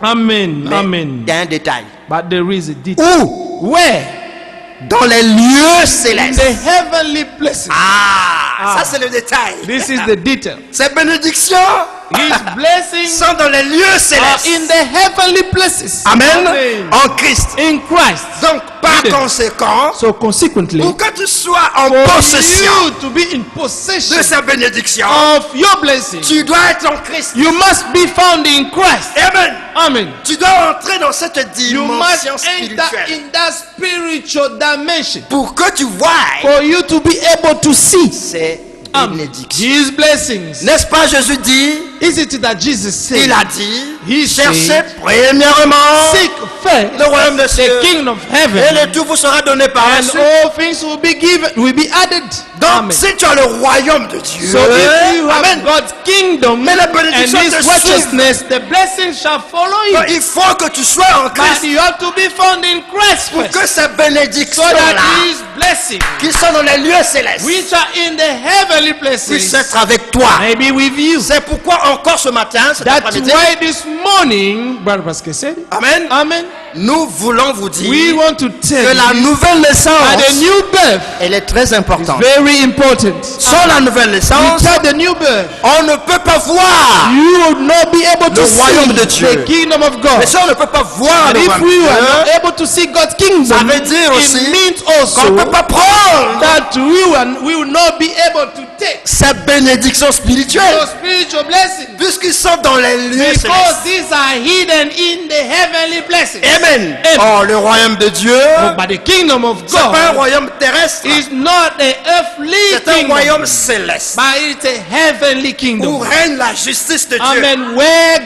Amen. Mais Amen. il y a un détail. But there is a detail. Où? Where? Dans les lieux In célestes. the heavenly places. Ah, ça c'est le détail. This is the detail. Ces bénédictions His blessings sont dans les lieux are célestes. in the heavenly places. Amen. Amen. En Christ. In Christ. Donc, par Amen. conséquent, So consequently, pour que tu sois en for possession you to be in possession de ces bénédictions, of your blessing, tu dois être en Christ. you must be found in Christ. Amen. Amen. Tu dois entrer dans cette You must dimension enter spirituelle in that spiritual dimension pour que tu vois for you to be able to see ces bénédictions. His blessings. N'est-ce pas, Jésus dit, Is it that Jesus said, il a dit, He cherchez said, premièrement seek first le royaume de Dieu, the kingdom of et heaven, le tout vous sera donné par la and suite. all things will be given, will be added. Donc, Amen. si tu as le royaume de Dieu, So if you have Amen, God's kingdom Mais la and bénédiction His te suit. righteousness, the blessings shall follow you. donc il faut que tu sois en But Christ you have to be found in Christ pour first, que ces so bénédictions-là, that His blessings, qui sont dans les lieux célestes, which are in the heavenly puissent places, être avec toi. may be with you. C'est pourquoi encore ce matin, cet That's après-midi, why this morning, Brother Pascal said, Amen, Amen. nous voulons vous dire We want to tell que la you nouvelle that naissance, the new birth elle est très is importante. very important. Sans la nouvelle naissance, Without the new birth, on ne peut pas voir you will not be able to le see royaume de Dieu. the kingdom of God. Mais si on ne peut pas voir And le if royaume we de are Dieu, not able to see God's kingdom, ça veut dire aussi it means qu'on ne also peut pas prendre that we will not be able to take ces bénédictions spirituelles, those spiritual blessings, puisqu'ils sont dans les lieux because célestes. these are hidden in the heavenly places. Amen. Amen. Oh, le royaume de Dieu, But the kingdom of c'est pas un God royaume terrestre, is not an earthly c'est un kingdom, royaume céleste but it's a heavenly où kingdom. règne la justice de Dieu. Amen. Where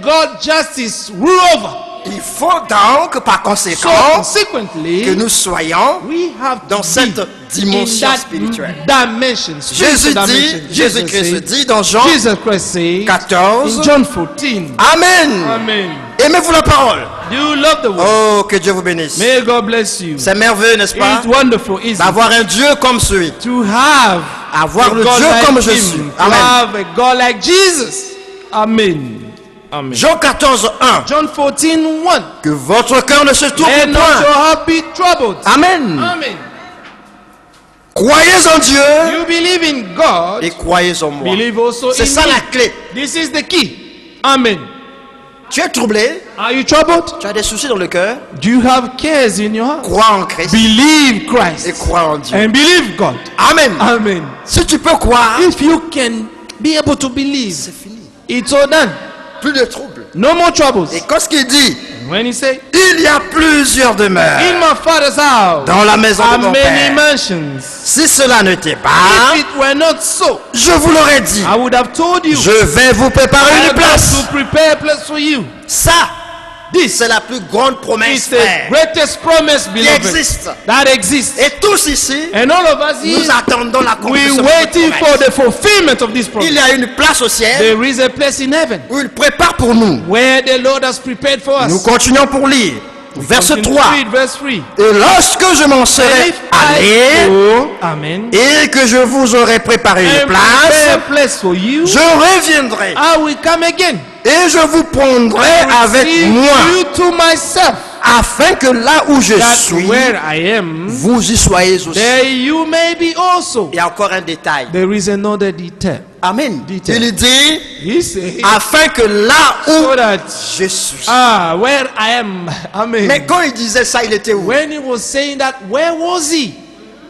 God justice rule over. Il faut donc, par So conséquent, consequently, que nous soyons we have dans to cette be dimension in that spirituelle. dimension. Jésus spiritual dit, dimension. Jésus-Christ said- dit dans Jean Jesus Christ said 14, in John 14. Amen. Amen. Aimez-vous la parole. Do you love the word? Oh, que Dieu vous bénisse. May God bless you. C'est merveilleux, n'est-ce pas, It's wonderful, isn't it? d'avoir un Dieu comme celui. To have Avoir a le God Dieu like comme je him, suis. to Amen. have a God like Jesus. Amen. Amen. Jean 14, 1. John 14:1. Que votre cœur ne se tourne Let not point. your heart be troubled. Amen. Amen. Croyez en Dieu You believe in God. et croyez en moi. Believe also C'est in ça me. la clé. This is the key. Amen. Tu es troublé, Are you troubled? tu as des soucis dans le cœur, Do you have cares in your heart? crois en Christ Believe et Christ crois en Dieu. and believe God. Amen. Amen. Si tu peux croire, If you can be able to believe, c'est fini. it's all done. Plus de troubles. No more troubles. Et quand ce qu'il dit, When he say, il y a plusieurs demeures in my father's house dans la maison are de mon many Père. mansions. Si cela n'était If pas, it were not so, je vous l'aurais dit. I would have told you. Je vais vous préparer I une am place. going to prepare a place for you. Ça, This c'est la plus grande promesse, is the frère, greatest promise, qui beloved, existe. that exists. Et tous ici, And all of us nous here, attendons la we're conclusion de cette waiting for promesse. the fulfillment of this promise. Il y a une place au ciel There is a place in heaven où il prépare pour nous. where the Lord has prepared for us. Nous continuons pour lire. Verset Continue 3. to read verse 3. Et lorsque je m'en And serai if allé I go, amen, et que je vous aurai préparé une and prepare place, a place for you, je reviendrai I will come again. et je vous prendrai I will avec receive moi, you to myself, afin que là où je that suis, where I am, vous y soyez aussi. there you may be also. Il y a encore un détail. There is another detail. Amen. Detail. Il dit, He said, afin que là où so that, je suis. where I am, amen. Mais quand il disait ça, il était où? When he was saying that, where was he?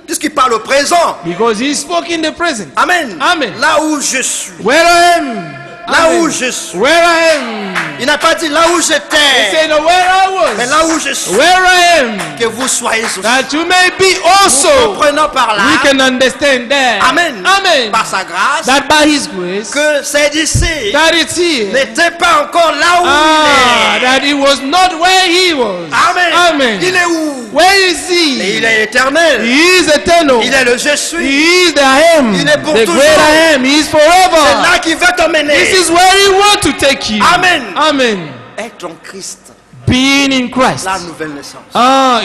Puisqu'il parle au présent. Because he spoke in the present. Amen. Amen. Là où je suis. Where I am. Là Amen. où je suis. Where I am. Il n'a pas dit là où He j'étais. said, where I Mais was. là où je suis. Where I am. Que vous soyez aussi. That you may be Nous also. comprenons par là. We can understand that. Amen. Amen. Par sa grâce. That by his grace, Que c'est d'ici. that it's here. N'était pas encore là où il est. That he was not where he was. Amen. Amen. Il est où? Where is Et il he? est éternel. He is eternal. Il est le je suis. He is the I am. Il est pour The toujours. great I am. He is C'est forever. là qu'il veut t'emmener. This is where he wants to take you. Amen. Amen. Être en Christ. Being in Christ. La nouvelle naissance.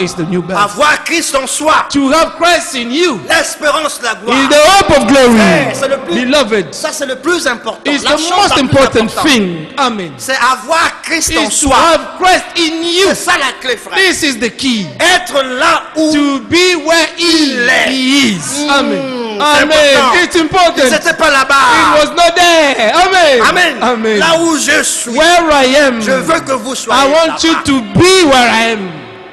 It's the new birth. Avoir Christ en soi. To have Christ in you L'espérance, la gloire. is the hope of glory. C'est le plus- Beloved, Ça, c'est le plus important. it's La the chose most la plus important importante. thing. Amen. C'est avoir Christ en Is to soi. have Christ in you. C'est ça la clé, frère. This is the key. Être là où To be where Il est. he is. Amen. c'est Amen. important. It's important. c'était pas It là-bas. was not there. Amen. Amen. Amen. Là où je suis, Where I am, je veux que vous soyez I want you là-bas. to be where I am.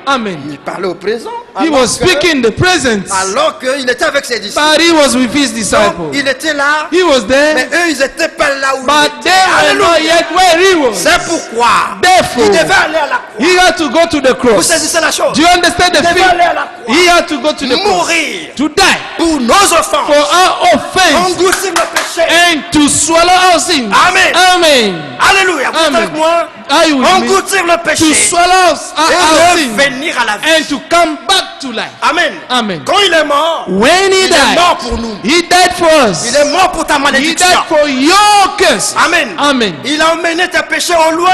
Amen. Il parlait au présent. He alors was que- speaking the present, Alors qu'il était avec ses disciples. but he was with his Donc, disciples. il était là, He was mais there, eux, ils n'étaient pas là où but il they était. were not Alléluia. yet where he was. C'est pourquoi Therefore, il devait aller à la croix. he had to go to the Vous cross. saisissez la chose. Do you understand the Il devait aller thing? à la croix. He had to go to the cross Mourir to die pour nos offenses. for our offense Engloutir le péché. and to swallow our sins. Amen. Amen. Alléluia. Vous êtes Amen. avec moi? Are you with me? Engloutir le To péché. swallow our Et sins revenir à la vie. and to come back to life. Amen. Amen. Quand il est mort, When he il est mort died, pour nous. he died for us. Il est mort pour ta He malédiction. died for your curse. Amen. Amen. Il a emmené tes péchés au loin.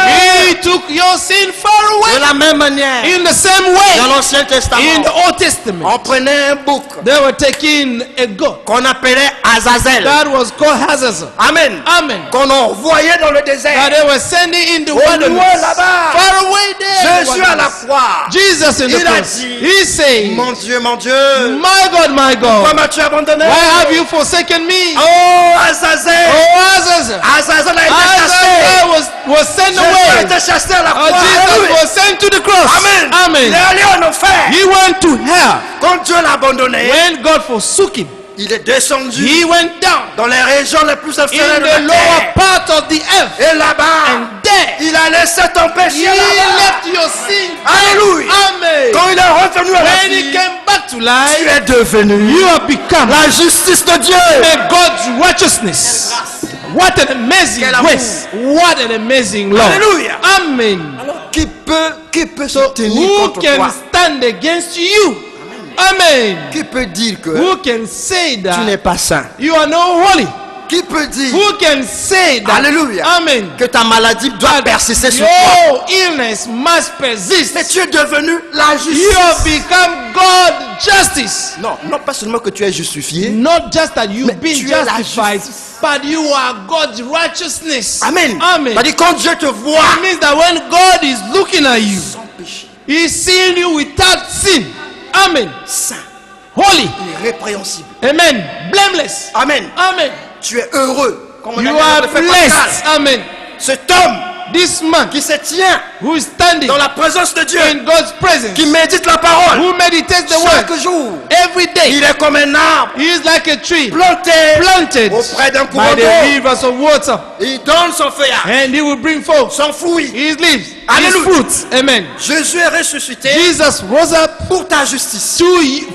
He took your sin far De away. la même manière, In the same dans way, l'Ancien Testament, in the Old Testament, on prenait un bouc they were taking a goat qu'on appelait Azazel. that was called Hazazel. Amen. Amen. Qu'on envoyait dans le That désert. they were sending in the Au loin wilderness. là-bas. Far away there. in the Jésus à la wilderness. croix. Jesus in the Il a cross. dit, He said, Mon Dieu, My God, pourquoi God, m'as-tu abandonné? why have you forsaken me? Oh, Azazel. Oh, Hazazel. Azazel a été chassé. Hazazel was sent Jésus a away. été chassé à la Oh, croix. Jesus Alléluia. was sent to the cross. Amen. Amen. Il est allé en enfer. He went to hell. Quand Dieu l'a abandonné, When God forsook him, il est descendu he went down dans les régions les plus in inférieures de the la lower terre. part of the earth. Et là-bas, And there, il a laissé ton péché he là-bas. left your sin. Alléluia. Amen. Quand il est revenu à la When he vie, came back to tu life, es devenu you have become la justice de Dieu. God's righteousness. What an amazing Quel amour. grace. What an amazing love. Alléluia. Amen. Alors, qui peut se tenir Who contre can toi? stand against you? Amen. Qui peut dire que Who can say tu n'es that pas saint? you are not holy? Qui peut dire, Who can say that? Alléluia, Amen. que ta maladie doit persister sur toi? Your illness must Mais persist. tu es devenu la You justice. have become God justice. Non, non pas seulement que tu es justifié. Not just that you've Mais been tu es la justified, justice. but you are God's righteousness. Amen. Amen. C'est-à-dire quand Dieu te voit It means that when God is looking at you, sans péché, He's seeing you without sin. Amen. saint, Holy. irrépréhensible. Amen. Blameless. Amen. Amen. Tu es heureux. Comme on a You dit are dans le fait blessed. Pascal. Amen. Cet homme This man qui se tient who is standing dans la présence de Dieu, in God's presence, qui médite la parole who meditates the chaque word jour, every day, il est comme un arbre he is like a tree planté planted auprès d'un by courant the d'eau. rivers of water, Il donne son feuillage, and he will bring forth son fruit. his leaves, his Hallelujah. fruits. Amen. Jésus est ressuscité Jesus rose up pour ta justice.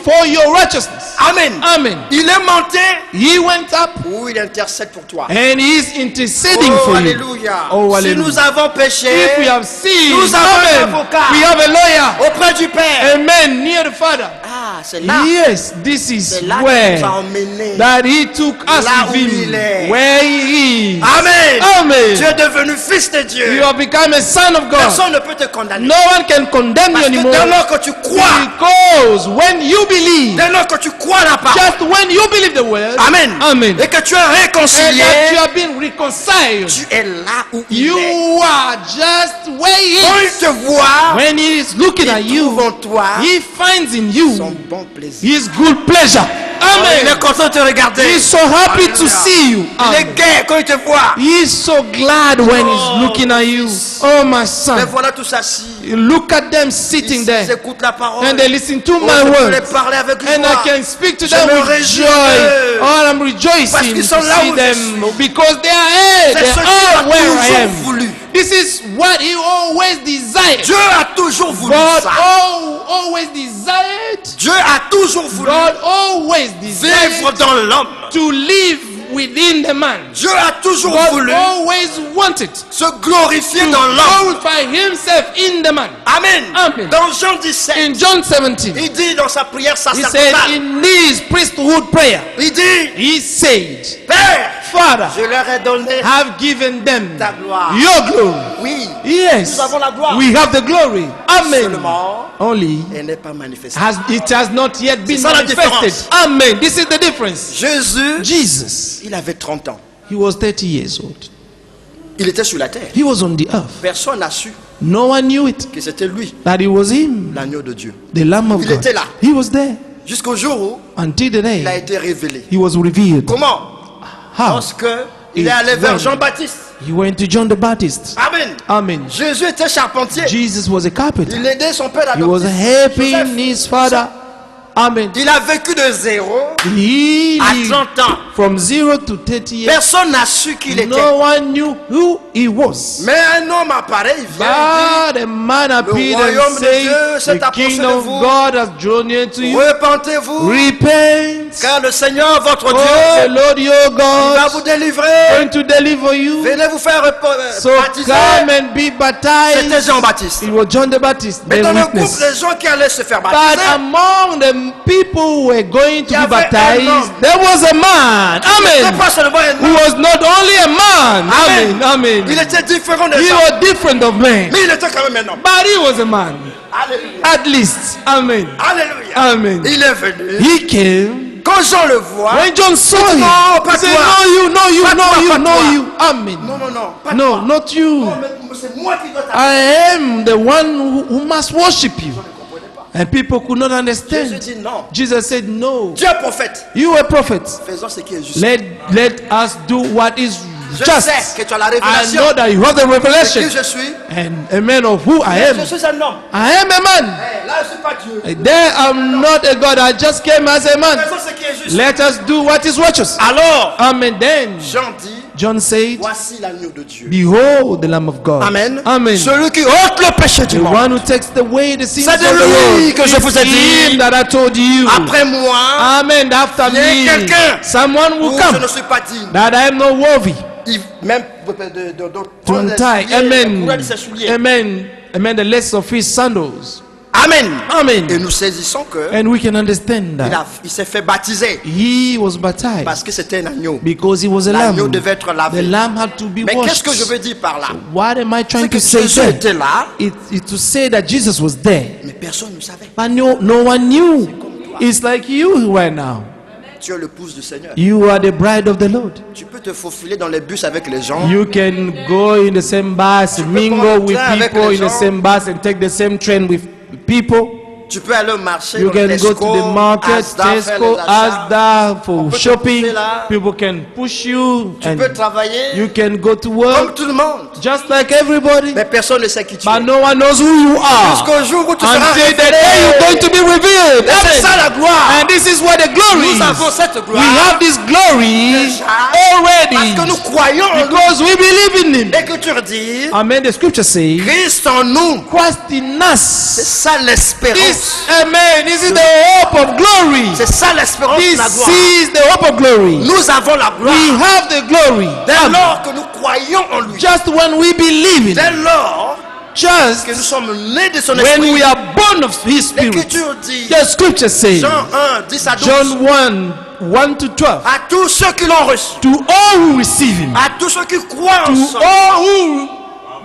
for your righteousness. Amen. Amen. Il est monté He went up où il intercède pour toi. and he is interceding Oh, for you. alléluia. Oh, Si hallelujah. nous avons péché, If we have sinned, nous avons un amen, avocat we have a lawyer, auprès du Père. amen, near the Father. Ah, c'est là. Yes, this is C'est là qu'il where nous a emmenés. that he took us Là où with il est. him, where he is. Amen. Amen. Tu es devenu fils de Dieu. You have become a son of God. Personne ne peut te condamner. No one can condemn you Parce que anymore. dès lors que tu crois, Because when you believe, dès lors que tu crois la parole, just when you believe the word, Amen. amen, Et que tu es and réconcilié, that you have been reconciled, tu es là où il est. you are just where he Quand is. il te voit, When he is looking at il trouve you, en toi he finds in you son bon plaisir. his good pleasure. Il est Amen. content de te regarder. He is so happy to Alléluia. see you. Il est Amen. gai quand il te voit. He is so glad when he's looking at you. Oh, my Mais son. voilà tous assis. Look at them sitting Ils there. écoutent la parole. And they listen to Oh, my je peux les words. parler avec And I joie. can speak to Je them me with réjouis joy. d'eux. Oh, I'm Parce rejoicing qu'ils to sont là see où je them suis. because they are here. C'est They ce que are Dieu a where I toujours am. voulu. This is what he always desired. Dieu a toujours voulu God ça. always desired. Dieu a toujours voulu God always desired vivre dans l'homme. to live within the man. Dieu a toujours God voulu always wanted se glorifier to dans l'homme. glorify himself in the man. Amen. Amen. Dans Jean 17, In John 17, il dit dans sa prière he said sacerdotale, in his priesthood prayer, il dit, he said, Père, Father, je leur ai donné have given them ta gloire. your glory. Oui, Yes, nous avons la gloire. we have the glory. Amen. Seulement, Only elle n'est pas manifestée. it has not yet been ça la manifested. différence. Amen. This is the difference. Jésus, Jesus, il avait 30 ans. he was 30 years old. Il était sur la terre. He was on the earth. Personne n'a su No one knew it, que c'était lui, that it was him, l'agneau de Dieu. the Lamb of Il God. était là. He was there Jusqu'au jour où until the il a day été révélé. he was revealed. Comment? How? Lorsque il est allé vers Jean-Baptiste. He went to John the Baptist. Amen. Amen. Jésus était charpentier. Jesus was a carpenter. Il aidait son père He was adoptif. helping Joseph. his father. Amen. Il a vécu de 0 He à lived 30 ans. from 0 to 30 years. Personne n'a su qui il était. No one knew who he was. Mais un homme apparaît, il vient, But a man appeared royaume and de Dieu said, s'est the approché kingdom de of vous. God has drawn near to il dit, you. repentez-vous, Repent. car le Seigneur, votre Oh, the Dieu, Lord your il va God vous is délivrer. going to deliver you. Venez vous faire So baptiser. come and be C'était baptized. Jean-Baptiste. It was John the Baptist, Mais the dans le groupe witness. des gens qui allaient se faire But baptiser, among the people who were going to Il y be avait un baptized, homme. there was a man. c'était Amen. pas seulement un Who homme. was not only a man. Amen. Amen. Il Amen. était différent des He gens. was different of men. Mais il était quand même un homme. But he was a man. Alléluia. At least. Amen. Alléluia. Amen. Il est venu. He came. Quand Jean le voit, When John saw him, Non, pas he said, toi. no you, no you, Pas no toi, you, pas no toi. you. Amen. non, pas No, toi. not you. Non, mais c'est moi qui dois t'appeler. I am the one who must worship you. And people could not Jésus understand. dit non. Jesus said, no. Dieu est prophète. You are a prophet. Faisons ce qui est juste. Let us do what is Je just. sais que tu as la I révélation know that you have the de qui revelation. je suis. And a man of who I am. Je suis un homme. I am a man. Eh, là, je ne suis pas Dieu. There I'm not a God. I just came as a man. Faisons ce qui est juste. Let us do what is righteous. Alors, Amen. Then Jean dit, John said, voici l'agneau de Dieu. behold the Lamb of God. Amen. Amen. Celui qui ôte le péché du The monde. one who takes away the sins C'est of de the lui world. que je vous ai It's dit. him that I told you. Après moi, Amen. After il y a me, quelqu'un someone où will je come ne suis pas digne. that I am not worthy Même de to prendre les untie. souliers, Amen. couronne de ses souliers. Amen. Amen. The lace of his sandals. Amen. Amen. Et nous saisissons que And we can understand that il s'est fait baptiser he was baptized parce que c'était un agneau. because he was a L'agneau lamb. devait être The lavé. lamb had to be Mais qu'est-ce washed. que je veux dire par là? What am I trying C'est que to say Jésus there? était là, It's to say that Jesus was there, mais personne ne savait. but no one knew. It's like you right now. Tu es le pouce du Seigneur. You are the bride of the Lord. Tu peux te faufiler dans les bus avec les gens. You can go in the same bus, mingle with avec people les in the gens. same bus, and take the same train with people. Tu peux aller au marché, You dans can Tesco, go to the market, Asda, faire Tesco, les achats. Asda On for peut te shopping. pousser là. People can push you, Tu and peux travailler you can go to comme work tout le monde. just like everybody. Mais personne ne sait qui tu But es. no one knows who you are Jusqu'au jour où tu seras until the révélé. day you're going to be revealed. Et c'est ça Amen. la gloire. And this is what the glory Nous avons is. cette We gloire have this glory déjà parce que already nous croyons en lui. because we believe in Him. L'Écriture dit Amen. The scripture says, Christ en nous. Christ in C'est us. ça l'espérance. This l'espérance. Amen. This is the hope of glory. C'est ça l'espérance de This la gloire. is the hope of glory. Nous avons la gloire. We have the glory. Dès lors que nous croyons en lui. Just when we believe in Dès Him. lors Just que nous sommes nés de son when esprit. we are born of His Spirit. L'Écriture dit, The scripture says, Jean 1, 10 à 12, John 1 to 12. à tous ceux qui l'ont reçu, To all who receive Him. à tous ceux qui croient en To son all who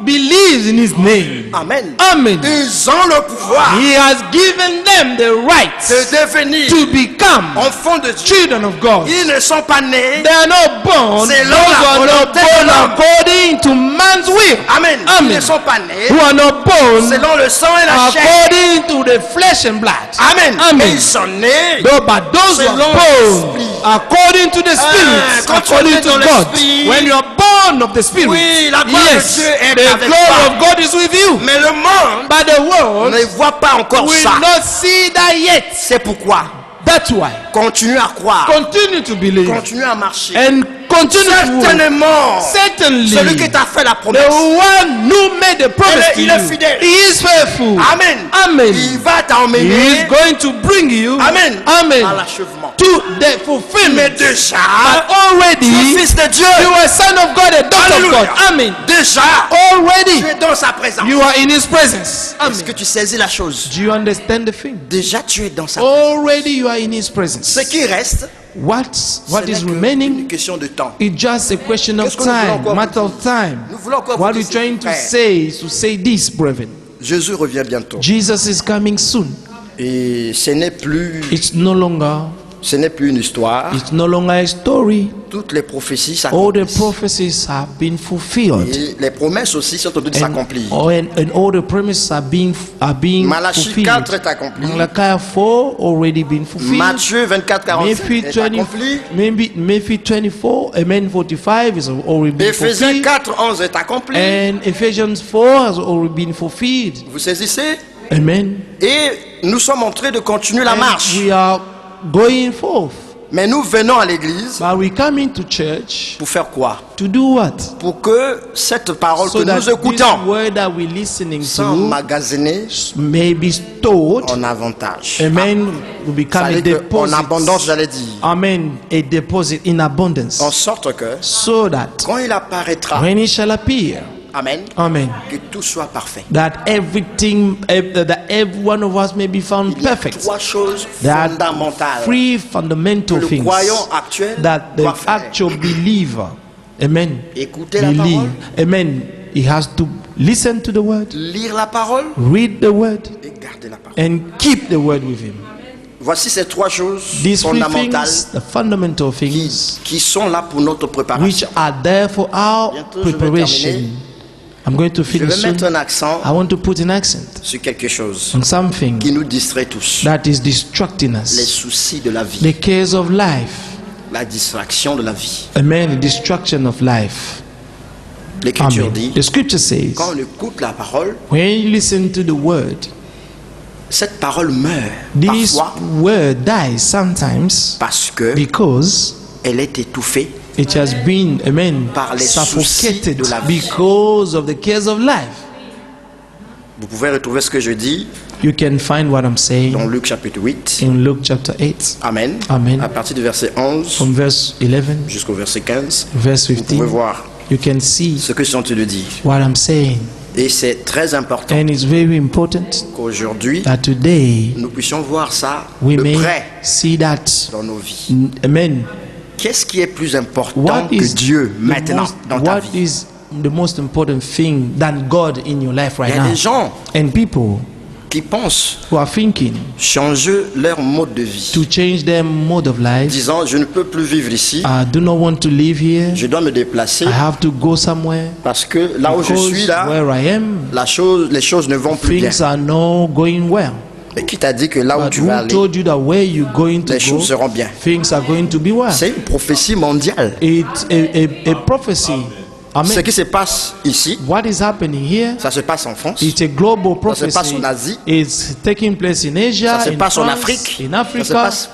believes in His name. Amen. Amen. Ils ont le pouvoir He has given them the right de devenir to become enfants de Dieu. children of God. Ils ne sont pas nés. They are not born. C'est Those là la who are not volonté de born l'homme. according to man's will. Amen. Ils Amen. ne sont pas nés Who are not born selon le sang et la chair. according to the flesh and blood. Amen. Amen. Et ils sont nés. No, but those who are Selon born l'esprit. according to the Spirit, quand tu according es to dans God. l'esprit. When you are born of the Spirit, Oui, la gloire yes, de Dieu est the avec glory toi. of God is with you. Mais le monde But the world ne voit pas encore will ça. not see that yet. C'est pourquoi That's why. continue à croire, Continue to believe continue à marcher. and continue to work. Certainement, Certainly, celui qui t'a fait la the promesse, one who made the promise to il est you, fidèle. he is faithful. Amen. Amen. Il va He is t'emmener, going to bring you, Amen, Amen, à l'achèvement. to the Mais fulfillment. déjà, But tu es already, fils de Dieu. you are son of God, a daughter of Alléluia. God. Amen. Déjà, Already, tu es dans sa présence. you are in His presence. Est-ce que Amen. tu saisis la chose? Do you understand the thing? Déjà, tu es dans sa présence. Already, you are in His presence. Ce qui reste, What ce is n'est qu'une remaining? question de temps. It's just a question of Qu'est-ce que nous voulons time, encore matter vous of time. Nous voulons encore What vous we're dire, trying to frère, say is to say this, brethren. Jésus revient bientôt. Jesus is coming soon. Et ce n'est plus une histoire. It's no longer a story. Toutes les prophéties All the s'accomplissent. prophecies have been fulfilled. Et les promesses aussi sont en train de s'accomplir. And all the promises are being Malachie fulfilled. 4 est accompli. Malachi 4 already been fulfilled. Matthieu 24, 45 Matthew est 20, accompli. maybe Matthew 24, Amen 45 is already been Éphésiens fulfilled. 4, 11 est accompli. And Ephesians 4 has already been fulfilled. Vous saisissez? Amen. Et nous sommes en train de continuer la And marche. we are going forth. Mais nous venons à l'église But we come into church pour faire quoi? to do what? Pour que cette parole So que that nous écoutons this word that we're listening soit to emmagasinée may be stored. en avantage. Amen. Will become Ça a veut dire que en abondance, deposit. j'allais dire. Amen. A deposit in abundance. En sorte que So that quand il apparaîtra, when it shall appear, Amen, Amen, que tout soit parfait. that everything, that every one of us may be found Il y a perfect. trois choses That fondamentales three fundamental que le things croyant actuel that the doit faire. actual believer, amen, Écouter la believe, parole, amen, he has to listen to the word, lire la parole read the word, et garder la parole. and keep the word with him. Voici ces trois choses These three fondamentales things, the fundamental things, qui sont là pour notre which préparation. are there for our Bientôt, je vais preparation. terminer. I'm going to Je finish vais soon. mettre un accent I want to put an accent sur quelque chose on something qui nous distrait tous. that is distracting Les us. soucis de la vie, The cares of life. la distraction de la vie. Amen. The distraction of life. L'Écriture Amen. dit, The scripture says, quand on écoute la parole, when you listen to the word, cette parole meurt this parfois word dies sometimes parce que because elle est étouffée it has been, amen, Par les soucis suffocated de la vie. because of the cares of life. Vous pouvez retrouver ce que je dis You can find what I'm saying dans Luc chapitre 8. in Luke chapter 8, Amen. Amen. À partir du verset 11 from verse 11, jusqu'au verset 15, verse vous pouvez 15. voir You can see ce que je suis en train de dire. what I'm saying. Et c'est très important And it's very important qu'aujourd'hui, that today nous puissions voir ça we de may près see that. dans nos vies. Amen. Qu'est-ce qui est plus important What que is Dieu the maintenant most, dans ta what vie? is the most important thing than God in your life Il right y a now? des gens And people qui pensent who are thinking changer leur mode de vie, to change their mode of life. disant je ne peux plus vivre ici, I do not want to live here. je dois me déplacer I have to go somewhere. parce que là où je suis Because là, where I am, les choses ne vont plus bien. things are not going well. Mais qui t'a dit que là où But tu vas who aller, told you that where you're going to les go, choses seront bien? things are going to be well? C'est une prophétie mondiale. It's a prophecy. Ce Amen. qui se passe ici, What is happening here? ça se passe en France, It's a global ça se passe prophecy. en Asie, It's taking place in Asia, ça se in passe en France, Afrique, in ça se Africa. passe...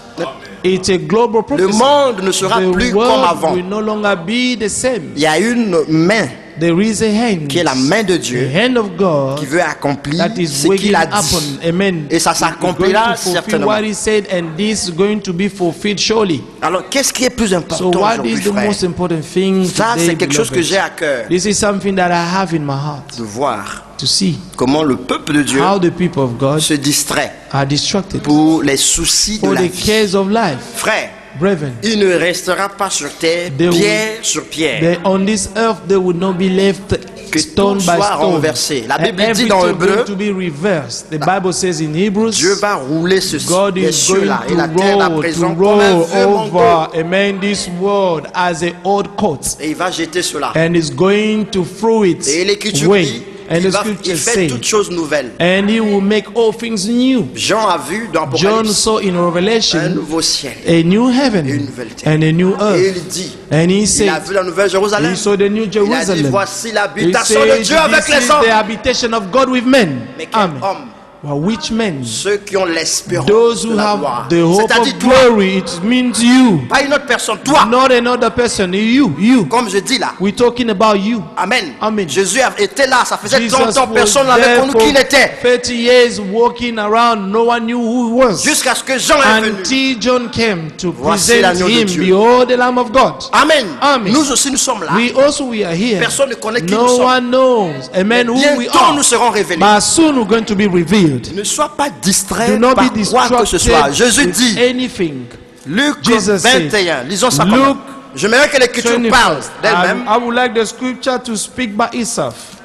It's a global Le prophecy. monde ne sera The plus comme world avant. will no longer be the same. Il y a une main there is a hand, qui est la main de the Dieu, hand of God, qui veut accomplir that is ce qu'il waking a upon. dit. Amen. Et ça He's going s'accomplira to fulfill certainement. what he said, and this is going to be fulfilled surely. Alors, qu'est-ce qui est plus So important what aujourd'hui, is the frère? most important thing Ça, today, c'est quelque chose que beloved? j'ai à cœur This is something that I have in my heart de voir to see comment le peuple de Dieu how the people of God se distrait are distracted pour les soucis de for la the vie. cares of life. Frère, Brethren, il ne restera pas sur terre They will- pierre sur pierre. on this earth they will not be left Que stone tout by soit stone. renversé. La Bible dit Everything dans is Hébreux, going to be reversed. The Bible says in Hebrews, Dieu va rouler ceci, God les is cieux going là et la terre à to présent comme un roll vieux manteau. over, amen, this world as a old coat, Et il va jeter cela. and is going to throw it Et l'Écriture away. dit And qu'il the il scriptures fait say, toutes choses nouvelles. and he will make all things new. Jean a vu dans John Apocalypse saw in un Revelation nouveau ciel. a new Et une heaven nouvelle terre. and a new Et earth. il dit, And he il a said, vu la nouvelle Jérusalem. he saw the new Il a dit, Jerusalem. voici He l'habitation said, de Dieu avec this les is hommes. the habitation of God with men. Mais quel Amen. homme? Well, which men? Ceux qui ont l'espérance Those de who la have gloire. the hope C'est-à-dire of toi, glory. It means you, pas une autre personne, toi. not another person. You. Comme je dis là. We're talking about you. Amen. Amen. Jésus était là, ça faisait Jesus 30 ans, was personne n'avait there connu for qui il était. 30 years walking around. No one knew who he was. Jusqu'à ce que Jean est venu. Until John came to Voici present l'agneau de him. Dieu. Behold the Lamb of God. Amen. Amen. Nous aussi nous sommes là. We are here. Personne ne connaît qui nous No sommes. one knows. Amen. Who we Bientôt are. nous serons révélés. But soon we're going to be revealed. Ne sois pas distrait Do not par be quoi que ce soit. distracted Jésus with dit, anything. Luc Jesus said, 21, lisons ça comme Luke j'aimerais que l'écriture 21st. parle d'elle-même. I would like the scripture to speak by itself.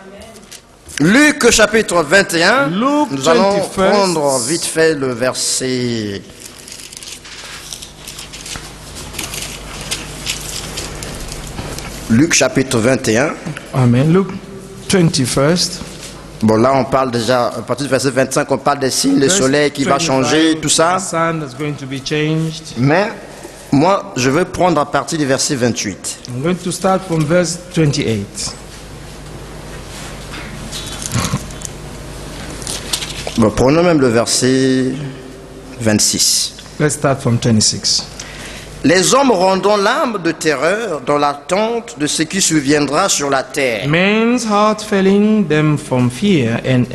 Luc chapitre 21, Luke nous allons 21st. prendre vite fait le verset. Luc chapitre 21. Amen. Luke 21st. Bon, là, on parle déjà, à partir du verset 25, on parle des signes, le Verse soleil qui va 25, changer, tout ça. The sun is going to be changed. Mais moi, je veux prendre à partir du verset 28. I'm going to start from verse 28. Bon, prenons même le verset 26. Let's start from 26. Les hommes rendront l'âme de terreur dans l'attente de ce qui surviendra sur la terre. Men's heart failing them from fear and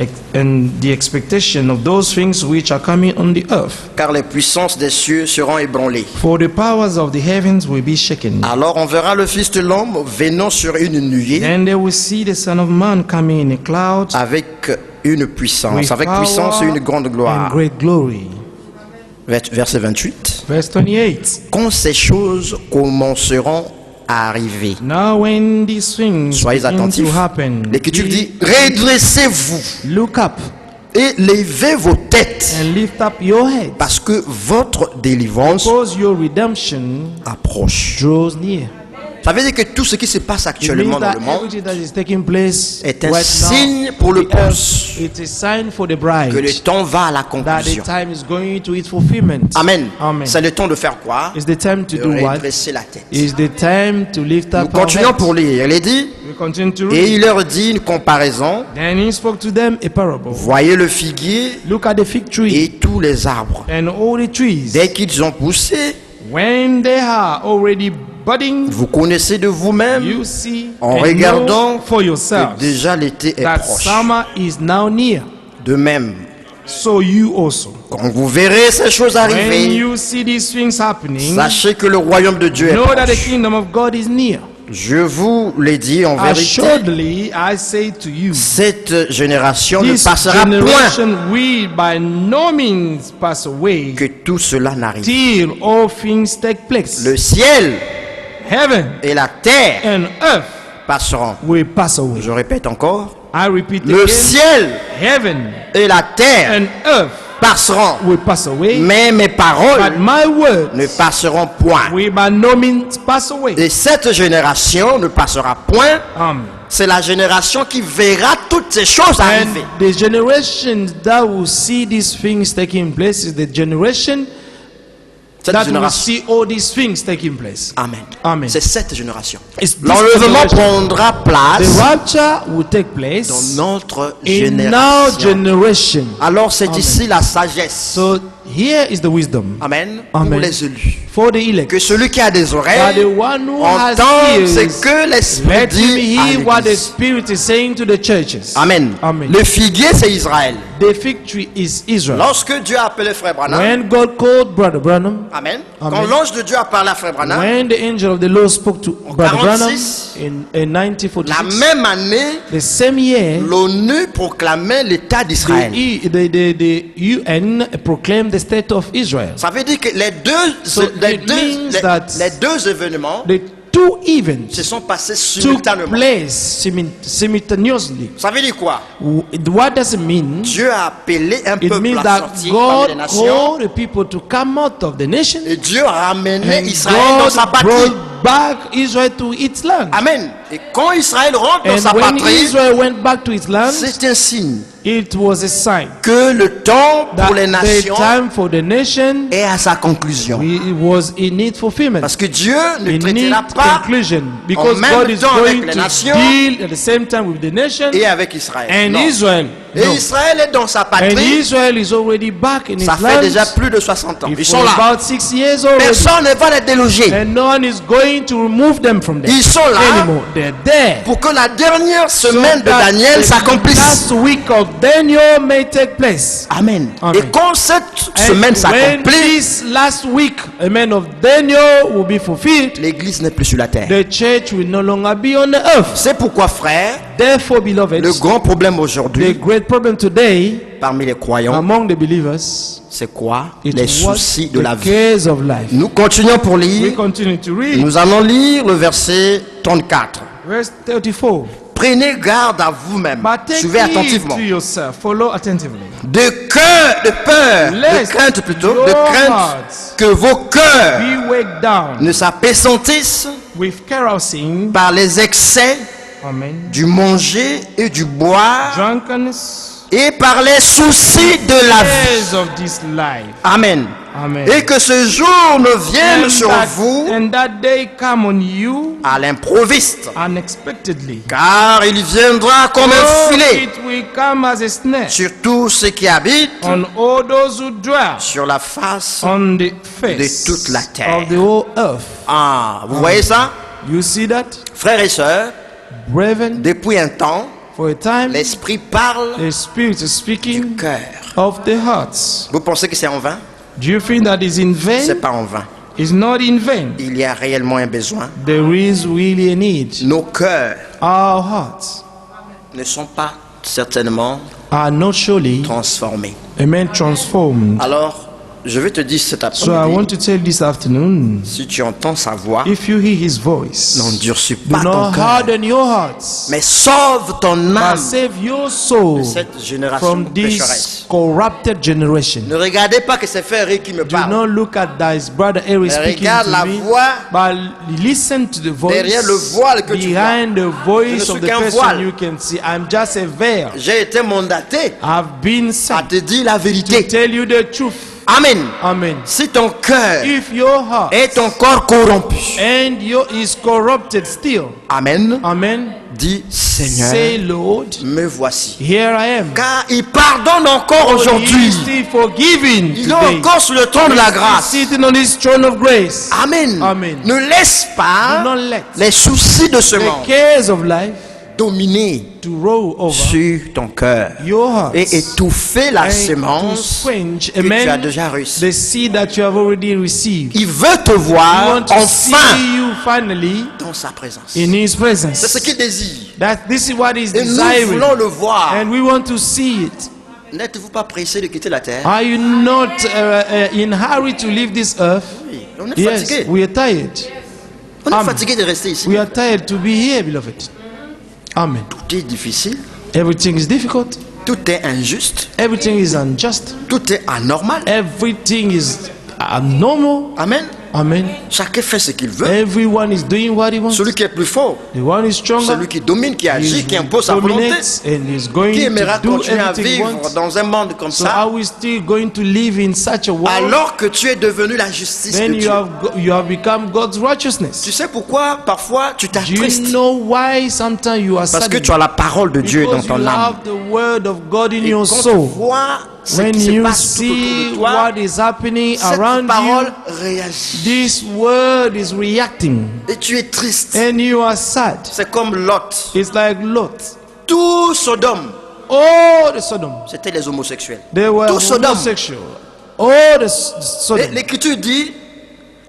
the expectation of those things which are coming on the earth. Car les puissances des cieux seront ébranlées. For the powers of the heavens will be shaken. Alors on verra le Fils de l'homme venant sur une nuée Then they will see the Son of Man coming in a cloud avec une puissance, with avec power puissance et une grande and gloire. great glory. Verset 28. Verse 28. Quand ces choses commenceront à arriver, Now when these things soyez begin attentifs. to happen, L'Écriture be- dit, redressez-vous look up et levez vos têtes, and lift up your head, parce que votre délivrance because your redemption approche. draws near. Ça veut dire que tout ce qui se passe It actuellement means dans that le monde everything that is taking place est un right signe now, pour le the earth, prince it's a sign for the que bride le temps va à la that the conclusion. time is going to its fulfillment. Amen. Amen. C'est le temps de faire quoi? It's the time to De do what? redresser la tête. It's the time to lift Nous up our continuons heads. pour lire. Il est dit, We continue to et read. il leur dit une comparaison. Then he spoke to them a parable. Voyez le figuier Look at the fig tree et tous les arbres. and all the trees. Dès qu'ils ont poussé, When they are already budding, vous connaissez de vous-même you see en and regardant know for que yourselves déjà l'été est that proche. summer is now near. De même, So you also, quand vous verrez ces choses when arriver, you see these things happening, sachez que le royaume de Dieu est know that the proche. kingdom of God is near. Je vous l'ai dit en vérité, Assuredly, I say to you, cette génération ne this passera point generation will by no means pass away que tout cela n'arrive. till all things take place. Le ciel Heaven et la terre and earth passeront. will pass away. Je répète encore, I repeat le again, ciel heaven et la terre and earth passeront, will pass away, mais mes but paroles my words ne passeront point. will by no means pass away. Et cette génération ne passera point. Amen. C'est la génération qui verra toutes ces choses And arriver. the generation that will see these things taking place is the generation Cette that will génération. see all these things taking place. Amen. Amen. C'est cette génération. It's this L'enlèvement generation. prendra The place rapture will take place dans notre in our génération. generation. Alors c'est Amen. ici la sagesse. So here is the wisdom. Amen. Amen. Pour les élus. For the elect. Que celui qui a des That oreilles the one who has entende ce ears, que l'Esprit let him dit à hear what the l'Église. Spirit is saying to the churches. Amen. Amen. Le figuier, c'est Israël. The fig tree is Israel. Lorsque Dieu a appelé Frère Branham, When God called Brother Branham, Amen. Amen. Quand l'ange de Dieu a parlé à Frère Branham, when the angel of the Lord spoke to Brother Branham 46, in la 1946, même année, the same year, l'ONU proclamait l'État d'Israël. the UN proclaimed the state of Israel. Ça veut dire que les So it means that les deux événements the two events se sont passés took simultanément. place simultaneously. Ça veut dire quoi? What does it mean? Dieu a appelé un It peuple means à that sortir parmi God les nations called the people to come out of the nation, et Dieu a ramené and Israël dans sa God patrie. brought back Israel to its land. Amen. Et quand Israël rentre dans And sa when patrie, Israel went back to its land, c'est un signe it was a sign que le temps that pour les the nations time for the nation est à sa conclusion. was in its fulfillment. Parce que Dieu ne In traitera its pas conclusion, because même God is temps avec going les to nations deal at the same time with the nation et avec Israël. and Non. Israel. Et No. Israël est dans sa And patrie. Israel is already back in Ça its fait land. déjà plus de 60 ans. Ils For sont là. about 6 years already. Personne ne va les déloger. And no one is going to remove them from there Ils sont là anymore. They're there. pour que la dernière So semaine de that Daniel the s'accomplisse. last week of Daniel may take place. Amen. Amen. Et quand cette And semaine when s'accomplit, this last week, amen, of Daniel will be fulfilled, l'église n'est plus sur la terre. the church will no longer be on the earth. C'est pourquoi, frère, Therefore, beloved, le grand problème the aujourd'hui great problem today parmi les croyants, among the believers, c'est quoi? it Les was soucis de the la vie. cares of life. Nous continuons pour We lire. continue to read Nous allons lire le verset 34. verse 34. Prenez garde à vous-même. But take Suivez heed attentivement. to yourself. Follow attentively. De cœur, de peur, de Lest crainte plutôt, your de crainte hearts que vos cœurs be weighed down ne s'apesanttissent with carousing, par les excès amen, du manger et du boire drunkenness, et par les soucis de la vie. cares of this life. Amen. Amen. Et que ce jour ne vienne sur vous And that day come on you à l'improviste, unexpectedly. car il viendra comme un Oh, filet it will come as a snare sur tous ceux qui habitent on all those who dwell sur la face. on the face toute la terre. of the whole earth. Ah, vous voyez ça? You see that? Frères et sœurs, Brethren, depuis un temps, for a time, l'Esprit parle the Spirit is du speaking cœur. of the hearts. Vous pensez que c'est en vain? Do you think that is in C'est vain? pas en vain. It's not in vain. Il y a réellement un besoin. There is really a need. Nos cœurs Our hearts ne sont pas certainement are not surely, transformés. amen, transformed. Alors, je vais te dire cet So I après-midi, want to tell you this afternoon, si tu entends sa voix, if you hear His voice, n'endurcis do pas ton not cœur, harden your hearts, mais sauve ton but âme save your soul de cette génération from this pécheresse. corrupted generation. Ne regardez pas que c'est Frère Eric qui me Do parle. not look at this brother Eric Mais speaking regarde la to me, voix but listen to the voice derrière le voile que tu behind the Je ne voice suis of the qu'un person voile. you can see. I'm just a veil. J'ai été mandaté I've been à sent te dire la to vérité. tell you the truth. Amen. Amen. Si ton cœur If your heart est encore corrompu, and your is corrupted still, Amen, amen, dis Seigneur, say Lord, me voici. here I am. Car il pardonne encore He is aujourd'hui. still forgiving Il est today. encore sur le trône de la He's grâce. sitting on his throne of grace. Amen. Amen. Ne laisse Do pas not let les soucis de ce the monde cares of life dominer to roll over sur ton cœur your heart et étouffer la and to semence quench, que tu as amen, déjà reçue. the seed that you have already received. Il veut te We voir want to enfin see you finally dans sa présence. in His C'est presence. ce qu'il désire. That this is what He's Et nous desiring, voulons le voir. and we want to see it. N'êtes-vous pas pressé de quitter la terre? Are you not in hurry to leave this earth? Oui, on est Yes, fatigué. we are tired. On est Amen. fatigué de rester ici. We are tired to be here, beloved. Amen. Tout est difficile. Everything is difficult. Tout est injuste. Everything is unjust. Tout est anormal. Everything is abnormal. Amen. Amen. Chacun fait ce qu'il veut. Everyone is doing what he wants. Celui qui est plus fort, The one is stronger. celui qui domine, qui agit, He qui impose sa volonté, dominates and is going qui aimera to do continuer à everything he vivre wants. dans un monde comme So ça, are we still going to live in such a world? alors que tu es devenu la justice de Then you Dieu. have become God's righteousness. Tu sais pourquoi parfois tu Do you t'attristes? know why sometimes you are Parce que saddened? tu as la parole de Dieu dans Because ton you âme. have the word of God in Et your quand tu soul. vois ce when qui se you passe tout autour see de toi, what is happening cette around parole you, réagit. this word is reacting, Et tu es triste. and you are sad. C'est comme Lot. It's like Lot. Tout Sodome, All the Sodom, c'était les homosexuels. they were Tout Sodome. homosexual. All the Et Sodom. l'Écriture dit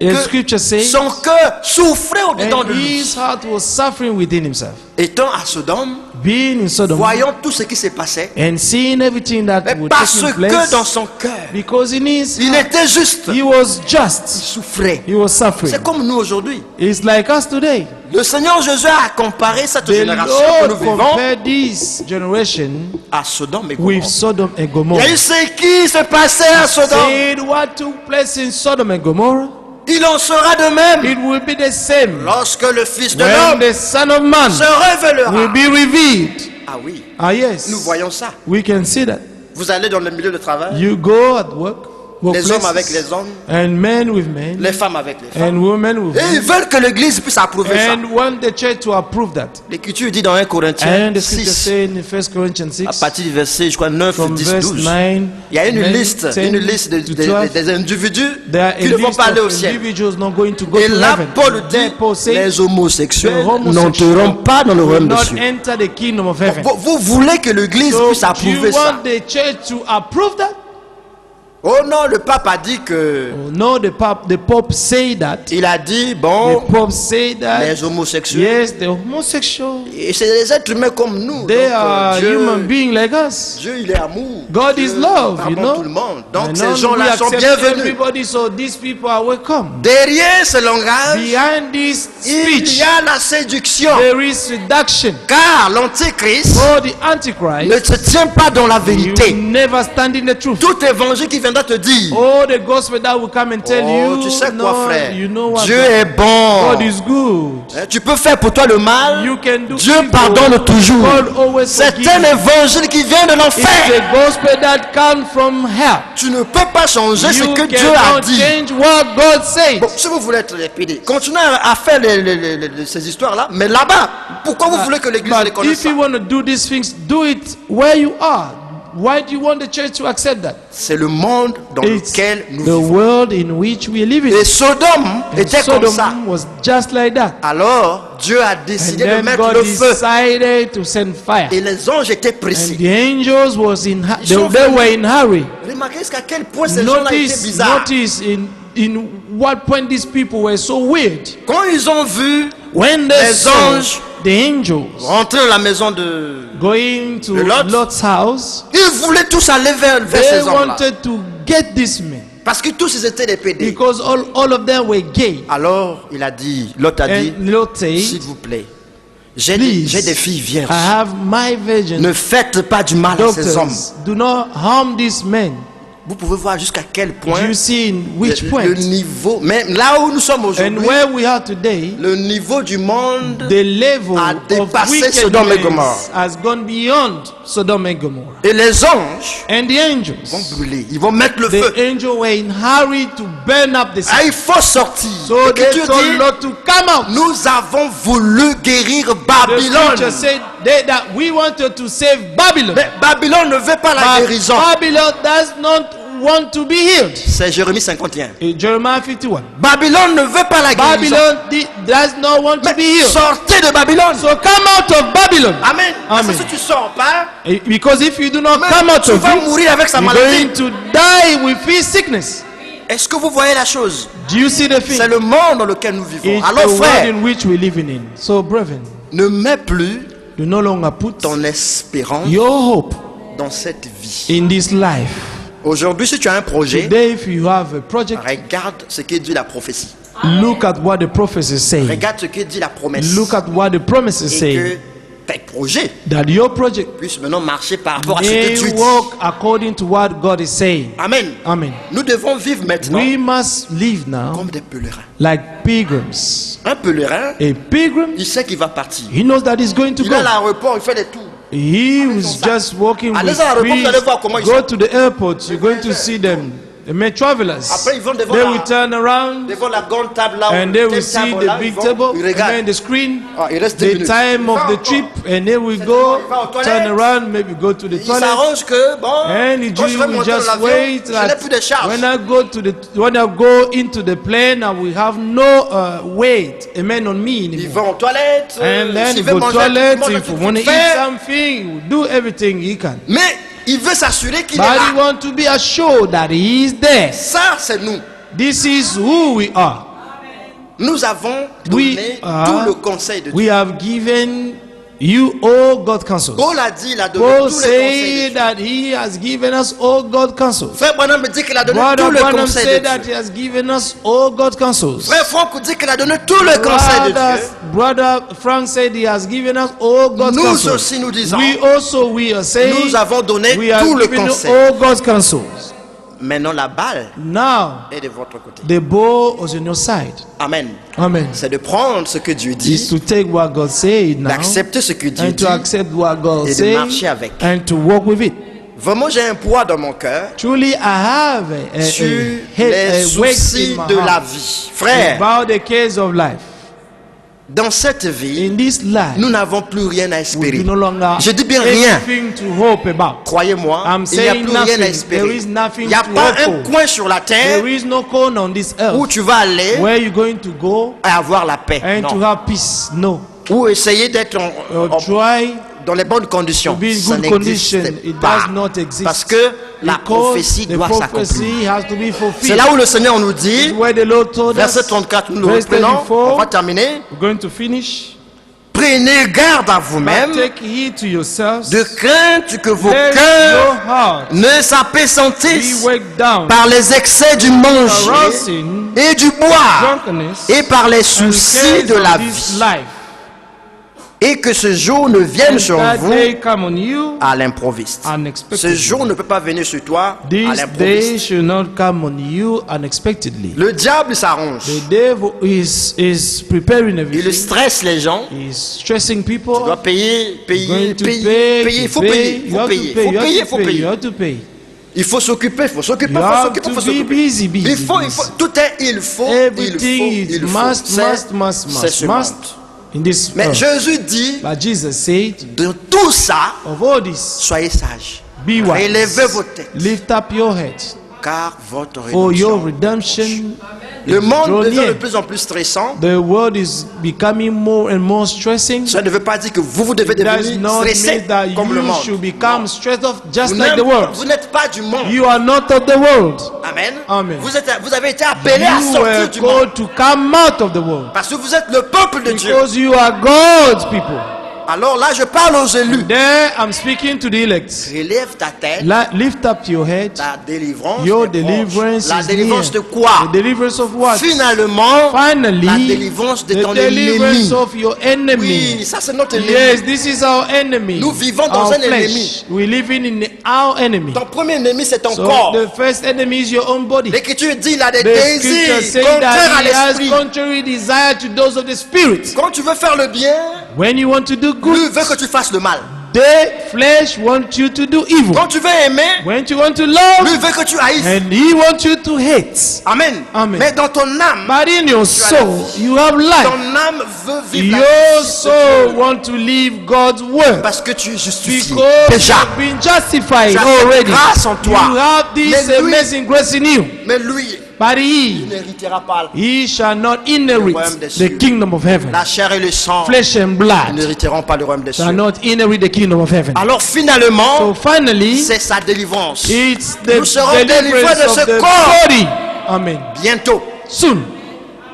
The que scripture says, son cœur souffrait au-dedans and de lui. his heart was suffering within himself. Étant à Sodome, Being in Sodom voyant tout ce qui se passait, and seeing everything that mais would parce take que place, dans son cœur, because in his il heart, était juste, he was il just, souffrait. he was suffering. C'est comme nous aujourd'hui. It's like us today. Le Seigneur Jésus a comparé cette The génération que nous Lord vivons compared this generation à Sodome et with Gomorrhe. Sodom and Il y Gomorrah. a eu ce qui se passait à Sodome. Said what took place in Sodom and Gomorrah, Il en sera de même it will be the same lorsque le Fils de when l'homme the Son of Man se révélera. will be revealed. Ah oui, Ah yes, nous voyons ça. we can see that. Vous allez dans le milieu de travail, You go at work, les hommes avec workplaces, les hommes, and men with men, les femmes avec les femmes. and women with Et ils men, veulent que l'Église puisse approuver ça. and want the church to approve that. L'Écriture dit dans 1 Corinthiens And the scripture 6, says in 1 Corinthians à 6, partir du verset, je crois, 9, from 10, verse 12, 9, il y a une then liste 10 des to 12, des individus there are qui a ne vont list pas aller au of ciel. individuals not going to go Et to là, heaven. Paul There dit, Paul says, les homosexuels the homosexual n'entreront pas dans le will royaume des not cieux. enter the kingdom of heaven. Vous voulez que l'Église So, puisse do you approuver ça? want the church to approve that? Oh non, le pape a dit que... Oh, no, the Pope say that. Il a dit, The bon, Pope say that. les homosexuels, Yes, the homosexual. et c'est des êtres humains comme nous. They Donc, are human beings like us. Dieu, il est amour. God Dieu is love, you pardonne know. tout le monde. Donc And ces we gens-là sont accept bienvenus. everybody, so these people are welcome. Derrière ce langage, Behind this il speech, y a la séduction. there is seduction. Car l'Antichrist For the ne Antichrist, se tient pas dans la you will vérité. never stand in the truth. Tout évangile qui viendra te dire, Oh, the gospel that will come and tell oh, you, tu sais no, quoi, frère, you know what, Dieu est bon. God is good. Hein, tu peux faire pour toi le mal, You can do Dieu evil. pardonne toujours. God always C'est forgives. un évangile qui vient de It's l'enfer. the gospel that comes from hell. Tu ne peux pas changer ce You que Dieu a cannot dit. change what God says. Bon, si vous voulez être répété, continuez à faire ces histoires-là, mais là-bas, pourquoi vous voulez que l'Église les But connaisse if ça? you want to do these things, do it where you are. Why do you want the church to accept that? C'est le monde dans It's lequel nous the vivons. world in which we live in. Et Sodome And était comme ça. Sodom was just like that. Alors, Dieu a And décidé de then mettre God le feu. decided to send fire. Et les anges étaient And pressés. the angels was in Ils sont they were in hurry. Remarquez jusqu'à quel point ces gens-là étaient bizarres. Notice in what point these people were so weird. Quand ils ont vu When they les saw anges the angels rentrer dans la maison de... going to Lot. Lot's house, Ils voulaient tous aller vers they ces hommes-là. wanted to get this man Parce que tous ils étaient des pédés. because all of them were gay. Alors, il a dit, Lot a dit, And Lot said, s'il vous plaît, j'ai please, des filles vierges. I have my virgin Ne faites pas du mal à ces hommes. daughters. Do not harm these men. Vous pouvez voir jusqu'à quel Do point you see in which le point? niveau, même là où nous sommes And aujourd'hui, where we are today, le niveau du monde the level a of dépassé Sodome et Gomorrhe. wickedness has gone beyond Sodom and Gomorrah. Et les anges And the vont angels, brûler, ils vont mettre le the feu. angel were in hurry to burn up the Ah, city. il faut sortir. So they L'Écriture told dit, Lot to come out. nous avons voulu guérir The Babylone. scripture said that we wanted to save Babylon. Mais Babylone ne veut pas la But guérison. Babylon does not want to be healed. C'est Jérémie 51. In Jeremiah 51. Babylone ne veut pas la guérison. Babylon does not want to be Mais healed. sortez de Babylone. So come out of Babylon. Amen. Parce que Amen. si tu sors pas, Because if you do not mais come out tu of vas it, mourir avec sa you're maladie. going to die with his sickness. Est-ce que vous voyez la chose? Do you see the thing? C'est le monde dans lequel nous vivons. It's Alors the world frère, in which we live in. So brethren, ne mets plus do no longer put ton espérance your hope dans cette vie. in this life. Aujourd'hui, si tu as un projet, Today, if you have a project, regarde ce que dit la prophétie. look at what the prophecies say. Regarde ce que dit la promesse. Look at what the promises Et say. que tes projets That your project puissent maintenant marcher par rapport à ce que may Dieu dit. walk according to what God is saying. Amen. Amen. Nous devons vivre maintenant We must live now comme des pèlerins. like pilgrims. Un pèlerin, A pilgrim, il sait qu'il va partir. he knows that he's going to Il est à go. l'aéroport, il fait des tours. He was just walking Allez with à l'aéroport, vous allez voir comment priests. ils Go sont. to the airport, you're going to see them the men travelers, Après, ils vont devant they la- will turn around devant la grande table là, and où they le will see table là, the ils big vont- table ils and regardent. then the screen, Ah, il reste 2 the minutes. time of the trip, and they will go, Il va aux toilettes. turn around, maybe go to the Il toilet. s'arrange que bon, And the quand je Jew vais will monter dans just l'avion, wait je n'ai that plus de charge. when I go into the plane, I will have no weight, amen, on me Il anymore. va aux toilettes, And then he s'il veut go manger, toilet, il mange if tout you ce want to qu'il eat fait. something, he will do everything he can. Mais il veut s'assurer qu'il est But he là. want to be assured that he is there. Ça, c'est nous. This is who we are. Nous avons We donné are- tout le conseil de Dieu. We have given you all God counsels. Paul a dit, il a donné Paul tous les conseils de said Dieu. that he has given us all God counsels. Frère Branham me dit qu'il a donné Brother tout le Branham conseil said de that Dieu. he has given us all God counsels. Frère Franck dit qu'il a donné tout le conseil de Dieu. Brother Frank said he has given us all God Nous counsels. aussi nous disons, We are saying nous avons donné we have tout le given you conseil. all God's counsels. Maintenant la balle Now est de votre côté. the ball is on your side. Amen. Amen. C'est de prendre ce que Dieu Is dit, to take what God said now d'accepter ce que Dieu and dit. to accept what God et de marcher says avec. and to walk with it. Vraiment, j'ai un poids dans mon cœur Truly, I have sur a les weight soucis in my de la heart vie. Frère, about the case of life. dans cette vie, In this life, nous n'avons plus rien à we espérer. do no longer Je dis bien rien. anything to hope about. Croyez-moi, I'm il n'y a saying plus rien à nothing. There espérer. is nothing Il n'y a to pas hope un for. coin sur la terre There is no corner on this où earth tu vas aller where you're going to go et avoir la paix. and to Non. have peace. No. Ou essayer d'être Try dans les bonnes conditions. to be in Ça good condition. n'existe It pas. does not exist. Parce que la Because prophétie the doit s'accomplir. prophecy has to be fulfilled. C'est là où le Seigneur nous dit, Where the Lord told verset us, 34, nous le verse reprenons, 34, on va terminer. we're going to finish. Prenez garde à vous-même But take heed to yourselves. de crainte que vos Let cœurs your heart ne be s'apaisantissent weighed down par les excès du manger carousing, et du boire drunkenness, et par les and soucis cares de la of this vie, life. et que ce jour ne vienne And sur that vous day come on you à l'improviste. unexpectedly. Ce jour ne peut pas venir sur toi à This day l'improviste. should not come on you unexpectedly. Le diable s'arrange. The devil is preparing Il everything. stresse les gens. He's stressing Tu people. dois payer, payer, Going to payer, payer. Il faut payer, il You faut have payer, to pay. il faut You payer, il have faut to pay. You payer. have to pay. Il faut s'occuper, il faut s'occuper, You il faut have s'occuper, il to faut be s'occuper. busy, busy, Il faut, busy. tout est il faut, Everything il is faut. must, C'est must ce must monde. in this Mais earth. Jésus dit, But Jesus said, de tout ça, of all this, soyez sages. be wise. Relevez vos têtes, Lift up your head, car votre for your rédemption. redemption Le is monde drawn devient de near. plus en plus stressant. The world is becoming more and more stressing. Ça ne veut pas dire que vous devez That does devenir not stressé mean that comme le you monde. should become stressed off just Vous like the n'êtes- world. vous n'êtes pas du monde. You are not of the world. Amen. Amen. Vous avez été appelé à You sortir were du monde. called to come out of the world. Parce que vous êtes le peuple de Dieu. Because you are God's people. Alors là, je parle aux élus. There I'm speaking to the elect. Relève ta tête. Lift up your head. Ta délivrance. Your est proche. deliverance La is délivrance near. de quoi? The deliverance of what? Finalement, Finally, la délivrance de the ton deliverance ennemi. of your enemy. Oui, ça c'est notre ennemi. Yes, this is our enemy. Nous vivons dans Our un flesh. ennemi. We're living in our enemy. Ton premier ennemi, c'est ton So corps. the first enemy is your own body. L'Écriture dit il a des The scripture désirs says contraires à that he has l'esprit. contrary desire to those of the spirit. Quand tu veux faire le bien, When you want to do lui good, veut que tu fasses le mal. the flesh wants you to do evil. Quand tu veux aimer, When you want to love, lui veut que tu haïsses. and he wants you to hate. Amen. Amen. Mais dans ton âme, But in your soul, you have life. ton âme veut vivre la Your vie de soul Dieu. want to live God's word. Parce que tu es justifié. Because Déjà. you've been justified Tu as cette already. grâce en toi. You have this Mais lui- amazing grace in you. Mais lui, But il he n'héritera pas shall not royaume inherit des the cieux. kingdom of heaven. la chair et le sang. Flesh and Ils blood n'hériteront pas le royaume des shall cieux. not inherit the kingdom of heaven. Alors finalement, So finally, c'est sa délivrance. it's the Nous serons délivrés deliverance de of ce the corps. body. Amen. Bientôt. Soon.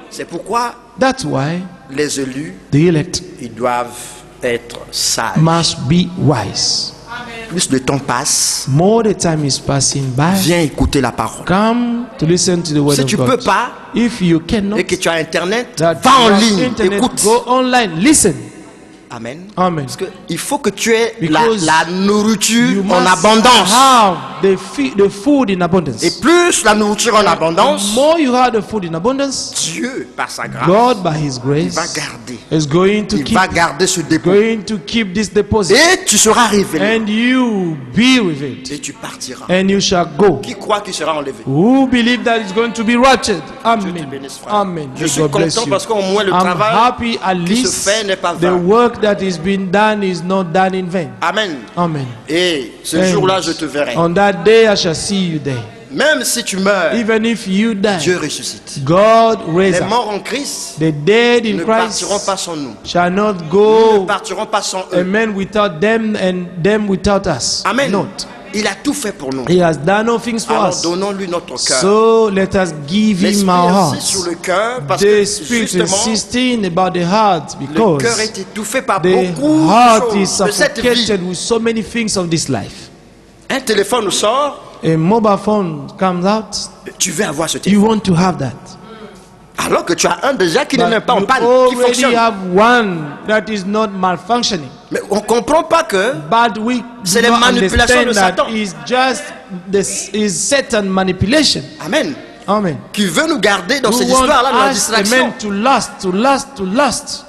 C'est pourquoi That's why les élus, the elect ils doivent être sages. must be wise. Plus le temps passe, More the time is passing by. viens écouter la parole. Come to listen to the word Si of tu God. peux pas If you cannot, et que tu as internet, that va en you have ligne, internet, écoute. go online, listen. Amen. Amen. Parce qu'il faut que tu aies Because la nourriture You en must abondance. have the food in abundance. Et plus la nourriture en The abondance, more you have the food in abundance, Dieu, par sa grâce, God by His il grace va garder. is going to Il va garder ce dépôt. keep this deposit, Et tu seras révélé. and you be with it, Et tu partiras. and you shall go. Qui croit qu'il sera enlevé? Who believe that it's going to be raptured? Dieu te Amen. bénisse, frère. Amen. Je May suis God bless content you. parce qu'au moins le I'm travail happy at qui se least fait n'est pas the vain. work that is being done is not done in vain. Amen. Amen. Et ce And jour-là, je te verrai. on that day I shall see you there. Même si tu meurs, Even if you Dieu die, ressuscite. God raise Les up. morts en Christ The dead in ne Christ partiront pas sans nous. shall not Nous ne go, partirons pas sans eux. amen, without them and them without us. Amen. Not. Il a tout fait pour nous. He has done all things for Alors us. donnons-lui notre cœur. So let us give him L'esprit our insiste sur hearts. le cœur parce The que Spirit justement, insisting about the heart le cœur because est étouffé par the beaucoup heart de is choses de cette vie. suffocated with so many things of this life. Un téléphone nous sort, A mobile phone comes out, tu veux avoir ce you téléphone. want to have that. Alors que tu as un déjà qui n'est même But pas en you panne, qui already fonctionne. have one that is not malfunctioning. Mais on ne comprend pas que But we C'est do les not manipulations de understand that Satan. is just this is Satan manipulation. Amen, Amen. qui veut nous garder dans Who cette want histoire-là, dans la us, distraction. amen, to lust.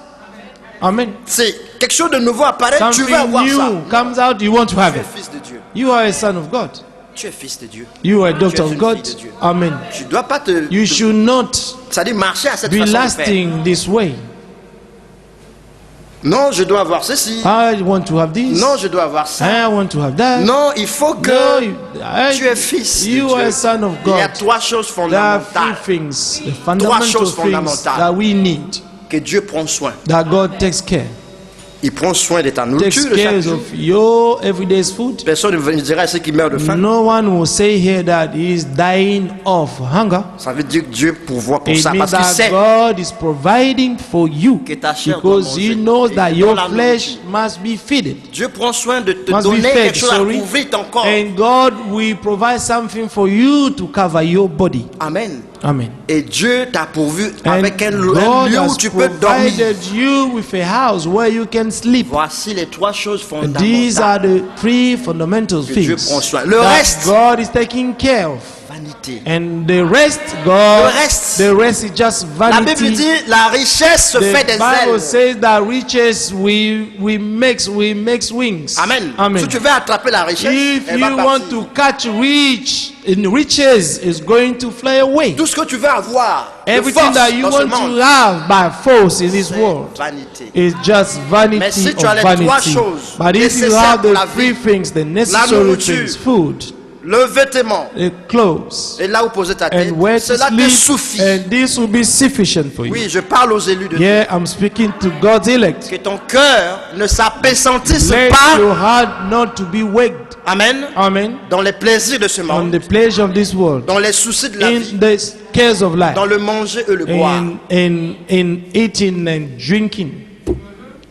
Amen. C'est quelque chose de nouveau apparaît, tu Something veux avoir ça. new comes out, you want to have Tu es it. fils de Dieu. You are a son of God. Tu es fils de Dieu. You are a Tu daughter es of une God. fille de Dieu. Amen. Tu ne dois pas te... You should not C'est-à-dire marcher à cette be façon de faire. lasting this way. Non, je dois avoir ceci. I want to have this. Non, je dois avoir ça. I want to have that. Non, il faut que No, tu es fils de you Dieu. are a son of Il y a God. trois choses There are three fondamentales things, the fundamental choses things fondamentales. that we need, que Dieu prend soin. that God takes care. Il prend soin de ta Takes nourriture de chaque care jour. of your everyday's food. Personne ne dira à ceux qui meurent de faim. No one will say here that he is dying of hunger. Ça veut dire que Dieu pourvoit pour It ça. means Parce qu'il that sait God is providing for you que ta chair doit because He manger. knows Et that que your dans la flesh must be fed. Dieu prend soin de te Must be donner fed, quelque chose à sorry. couvrir ton corps. And God will provide something for you to cover your body. Amen. Amen. Et Dieu t'a pourvu And avec un lieu God où has tu peux dormir. provided you with a house where you can sleep. Voici les trois choses And these are fondamentales the three fundamental que Dieu things prend soin. Le that reste, God is taking care of. vanité. And the rest, God, Le reste. is just La Bible vanity. dit la richesse se fait The des Bible ailes. says that riches we makes wings. Amen. Amen. Si tu veux attraper la richesse, If elle you va want partir. to catch riches is going to fly away. Tout ce que tu veux avoir, de Everything force that you dans ce want monde, to have by force in this c'est world vanité. is just vanity Mais si tu of as les trois vanity. choses But if you nécessaires have pour la the three vie, things, the necessary nourriture, things, food, Le vêtement the clothes, et là où poser ta tête, and where to cela te sleep, suffit. and this will be sufficient for you. Oui, je parle aux élus de Dieu. Yeah, I'm speaking to God's elect. Que ton cœur ne s'appesantisse Let pas, your heart not to be waked. amen, Amen. dans les plaisirs de ce On monde, the pleasure of this world, dans les soucis de la vie, in the cares of life, dans le manger et le boire. in eating and drinking.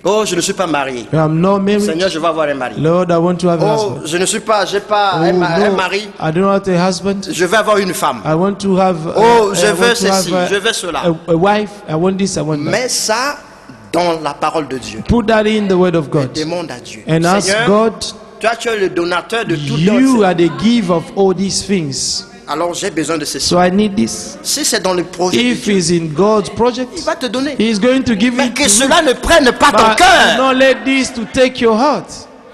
Oh, je ne suis pas marié. I'm not married. Seigneur, je vais avoir un mari. Lord, I want to have a Oh, husband. je ne suis pas, j'ai pas Oh, un no, mari. I don't have a husband. Je vais avoir une femme. I want to have. Oh, je I veux want to ceci, have je veux cela. a wife. I want this. I want that. Mets ça dans la parole de Dieu. Put that in the word of God Demande à Dieu. and ask Seigneur, God. toi tu es le donateur de tout You don. are the giver of all these things. Alors j'ai besoin de ceci. So I need this. Si c'est dans le projet de If Dieu, it's in God's il project, va te donner. He is going to give Mais it que to you. cela ne prenne pas ton But do cœur. not let this to take your heart.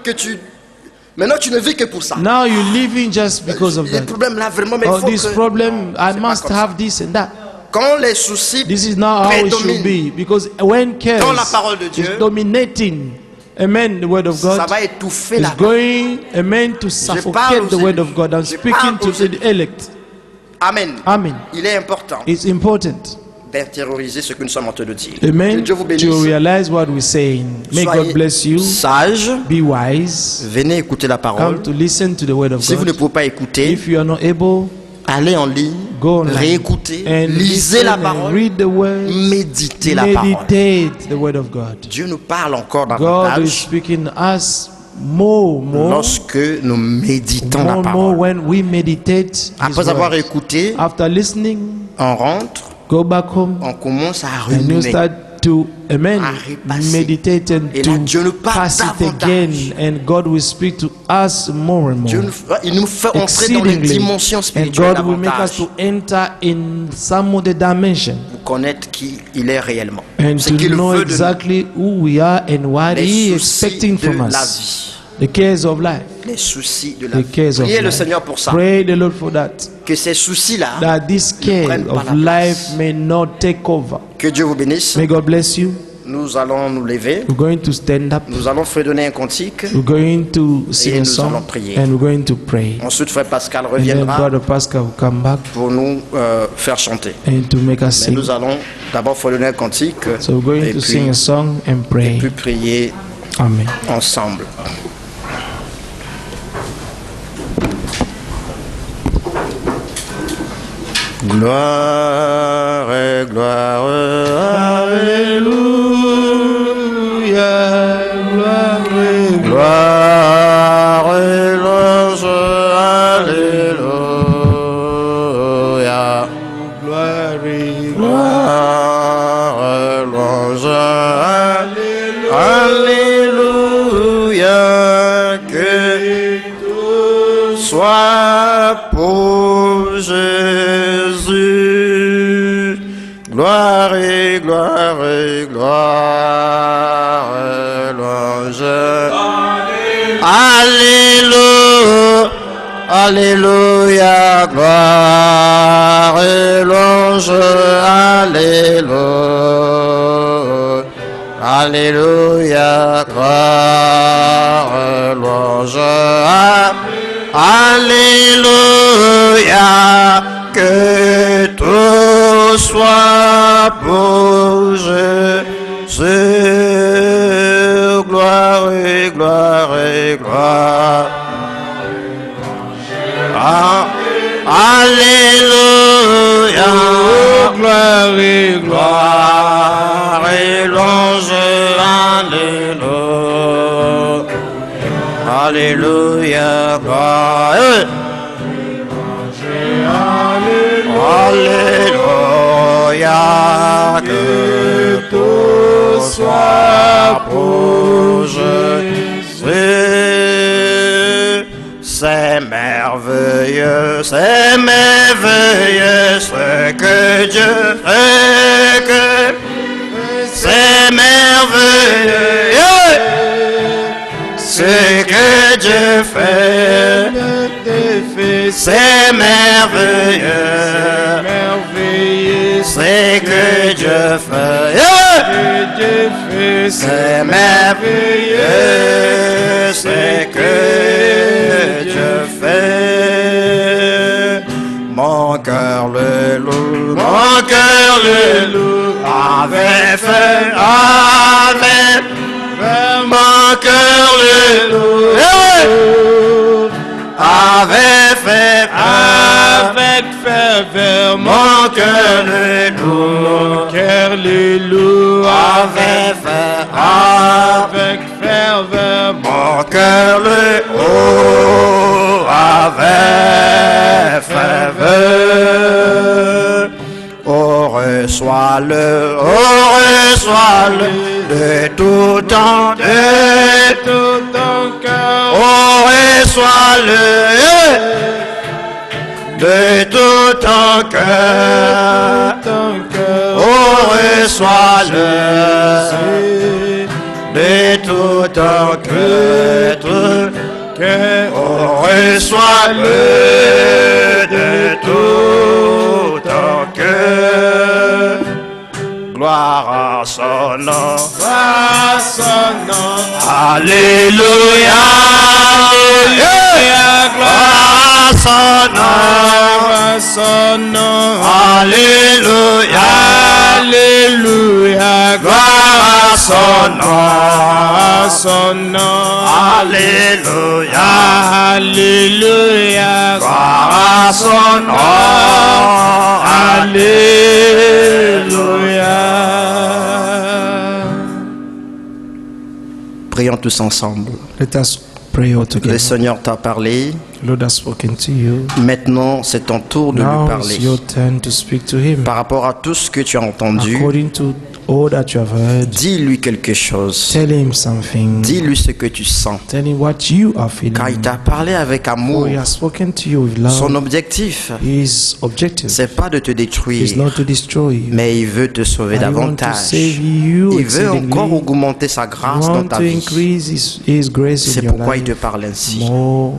Que tu... Maintenant tu ne vis que pour ça. Now you're living just because of Les that. problèmes là vraiment, mais il Oh, faut this que... problem, I C'est must pas comme have this and that. Quand les soucis This is not how it should prédominent, be. Because when cares Dans la parole de Dieu, is dominating, amen, the word of ça God va étouffer is la going, amen, to parle suffocate aux the word élus. of God. I'm Je speaking parle to aux the élus. elect. Amen. Amen. Il est important It's important, d'intérioriser ce que nous sommes en train de dire. amen, Que Dieu vous to bénisse. realize what we're saying. May God Soyez bless you. sages. Be wise. Venez écouter la parole. Come to listen to the word of Si vous ne God. pouvez pas écouter, If you are not able, allez en ligne, go online réécoutez, and lisez listen la and parole, read the word. méditez la parole. Meditate the word of God. Dieu nous parle encore God is davantage speaking us more, lorsque nous méditons la more parole. when we meditate His Après avoir word. écouté, After listening, on rentre, go back home on commence à and you ruminer. start to amen, à repasser. meditate and Et là, Dieu nous to parle pass it davantage. again, and God will speak to us more and Dieu more. il nous fait entrer dans les Exceedingly, dimensions and spirituelles God will make us davantage to enter in some of the dimension pour connaître qui il est réellement. and Ce to qu'il know veut de nous, exactly who we are and what les He is soucis expecting de from la us. vie. The cares of life. Les soucis de la The vie. cares of Priez le life. Seigneur pour ça. Pray the Lord for that. Que ces soucis-là, That this care prennent pas of la life place. may not take over. que Dieu vous bénisse. May God bless you. Nous allons nous lever. We're going to stand up. Nous allons fredonner un cantique. We're going to sing a nous song allons prier. and we're going to pray. Ensuite, Frère Pascal And then reviendra Brother Pascal will come back pour nous faire chanter. and to make us Mais sing. nous allons d'abord fredonner un cantique So we're going et to sing a song and pray. puis prier Amen. ensemble. Gloire et gloire, alléluia, gloire et gloire et louange, alléluia, gloire et louange, alléluia, que tout soit pour Jésus. Gloire et gloire et gloire et louange. Alléluia, alléluia, gloire et louange, alléluia, alléluia, gloire et louange, alléluia, que tout soit pour Jésus, gloire et gloire et gloire. Alléluia, gloire et gloire et louange, alléluia, alléluia, gloire. Alléluia, que tout soit pour Jésus. C'est merveilleux, c'est merveilleux ce que Dieu fait, que c'est merveilleux ce que Dieu fait. C'est merveilleux, c'est que Dieu fait. C'est merveilleux, c'est que Dieu fait. Mon cœur le loue, mon cœur le loue, avec feu, avec mon cœur le loue. Avec ferveur, mon cœur le loue, avec ferveur, mon cœur le loue, avec ferveur. Oh, reçois-le, de tout ton cœur. Oh, reçois-le, de tout ton cœur. Oh, reçois-le, de tout ton cœur. Oh, reçois-le, de tout ton cœur. Gloire à son nom, alléluia, gloire à son nom, alléluia, gloire à son nom, alléluia, gloire à son nom, alléluia. Prions tous ensemble. Let us pray all Le together. Seigneur t'a parlé. The Lord has spoken to you. Maintenant, c'est ton tour de lui Now parler. it's your turn to speak to him. Par rapport à tout ce que tu as entendu, According to all that you have heard, dis-lui quelque chose. tell him something. Dis-lui ce que tu sens. Tell him what you are feeling. Car il t'a parlé avec For amour. he has spoken to you with Son love. objectif, His objective c'est pas de te is détruire, not to destroy you. mais il veut te sauver I want to davantage. save you Il veut encore exceedingly. augmenter sa I grâce dans want ta to vie. increase his grace C'est in your pourquoi il te life parle ainsi. more.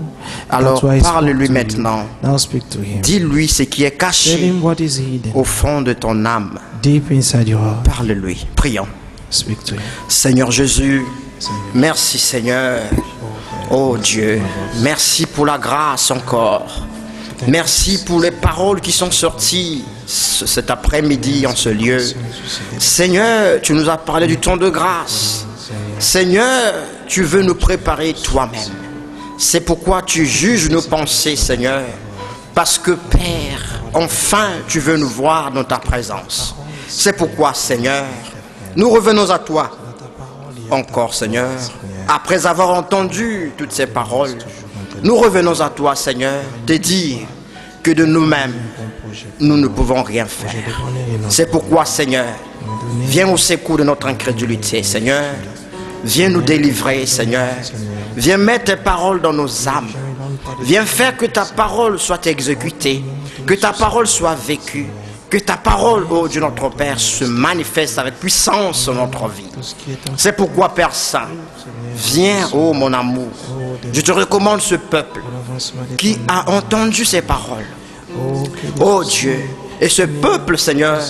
Alors That's why I spoke parle-lui to you. maintenant. Now speak to him. Dis-lui ce qui est Tell caché him what is hidden au fond de ton âme. deep inside your heart. Parle-lui. Prions. Speak to him. Seigneur Jésus, merci Seigneur. Oh Dieu, merci pour la grâce encore. Merci pour les paroles qui sont sorties cet après-midi en ce lieu. Seigneur, tu nous as parlé du temps de grâce. Seigneur, tu veux nous préparer toi-même. C'est pourquoi tu juges nos pensées, Seigneur. Parce que Père, enfin tu veux nous voir dans ta présence. C'est pourquoi, Seigneur, nous revenons à toi. Encore, Seigneur, après avoir entendu toutes ces paroles, nous revenons à toi, Seigneur, te dire que de nous-mêmes, nous ne pouvons rien faire. C'est pourquoi, Seigneur, viens au secours de notre incrédulité, Seigneur. Viens nous délivrer, Seigneur. Viens mettre tes paroles dans nos âmes. Viens faire que ta parole soit exécutée, que ta parole soit vécue, que ta parole, ô Dieu notre Père, se manifeste avec puissance dans notre vie. C'est pourquoi, Père Saint, viens, ô mon amour. Je te recommande ce peuple qui a entendu ces paroles. Ô Dieu, et ce peuple, Seigneur,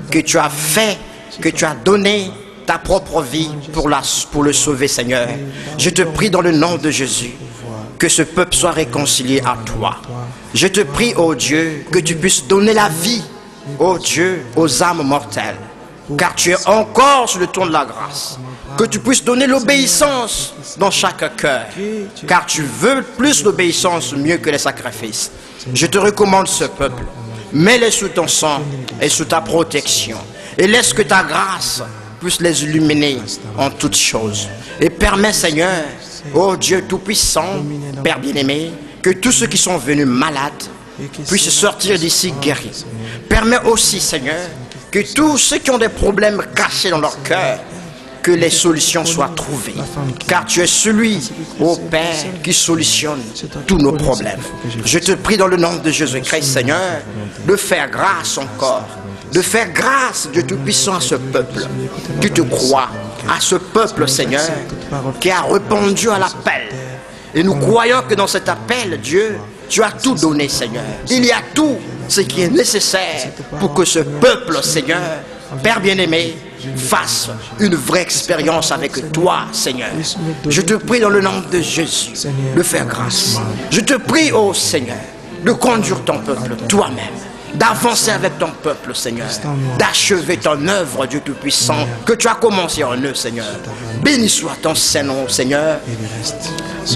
que tu as fait, que tu as donné ta propre vie pour le sauver, Seigneur. Je te prie dans le nom de Jésus que ce peuple soit réconcilié à toi. Je te prie, ô Dieu, que tu puisses donner la vie, ô Dieu, aux âmes mortelles, car tu es encore sur le trône de la grâce. Que tu puisses donner l'obéissance dans chaque cœur, car tu veux plus l'obéissance mieux que les sacrifices. Je te recommande ce peuple. Mets-les sous ton sang et sous ta protection. Et laisse que ta grâce puisse les illuminer en toutes choses. Et permets, Seigneur, ô Dieu Tout-Puissant, Père bien-aimé, que tous ceux qui sont venus malades puissent sortir d'ici guéris. Permets aussi, Seigneur, que tous ceux qui ont des problèmes cachés dans leur cœur, que les solutions soient trouvées. Car tu es celui, ô Père, qui solutionne tous nos problèmes. Je te prie dans le nom de Jésus-Christ, Seigneur, de faire grâce encore. De faire grâce, Dieu Tout-Puissant, à ce peuple qui te croit, à ce peuple, Seigneur, qui a répondu à l'appel. Et nous croyons que dans cet appel, Dieu, tu as tout donné, Seigneur. Il y a tout ce qui est nécessaire pour que ce peuple, Seigneur, Père bien-aimé, fasse une vraie expérience avec toi, Seigneur. Je te prie dans le nom de Jésus de faire grâce. Je te prie, ô Seigneur, de conduire ton peuple toi-même, d'avancer avec ton peuple, Seigneur, d'achever ton œuvre, Dieu Tout-Puissant, que tu as commencé en eux, Seigneur. Béni soit ton Saint-Nom, Seigneur.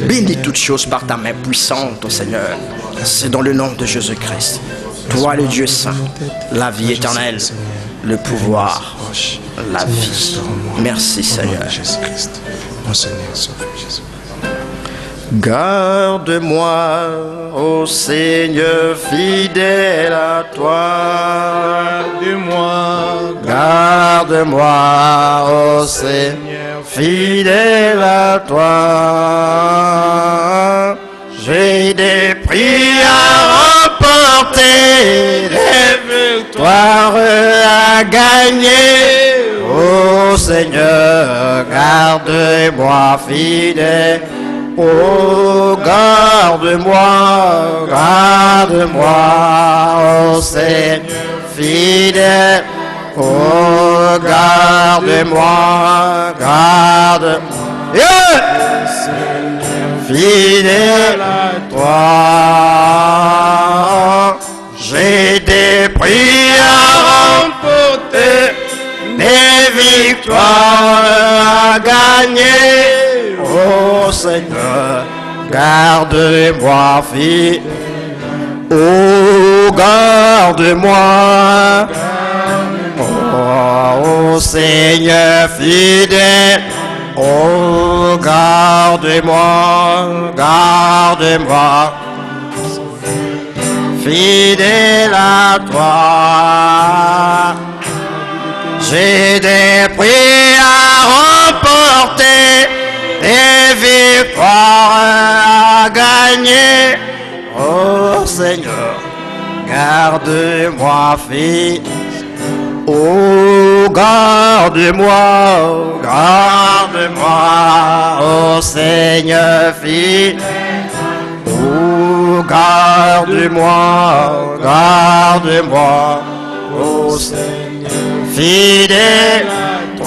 Bénis toutes choses par ta main puissante, ô Seigneur. C'est dans le nom de Jésus-Christ. Toi, le Dieu Saint, la vie éternelle, le pouvoir, la vie. Merci, Seigneur. Garde-moi, ô Seigneur, fidèle à toi. Garde-moi, ô Seigneur, fidèle à toi. J'ai des prix à remporter, des victoires à gagner. Ô Seigneur, garde-moi fidèle. Oh, garde-moi, garde-moi, oh Seigneur fidèle. Oh, garde-moi, garde-moi, fidèle à toi. J'ai des prix à remporter, des victoires à gagner. Oh Seigneur, garde-moi, fidèle. Oh, garde-moi. Oh, Seigneur fidèle. Oh, garde-moi, garde-moi. fidèle à toi. J'ai des prix à remporter, des victoires à gagner. Oh Seigneur, garde-moi fidèle. Oh, garde-moi, garde-moi, oh Seigneur fidèle. Oh, garde-moi, garde-moi, oh Seigneur fidèle. Toi,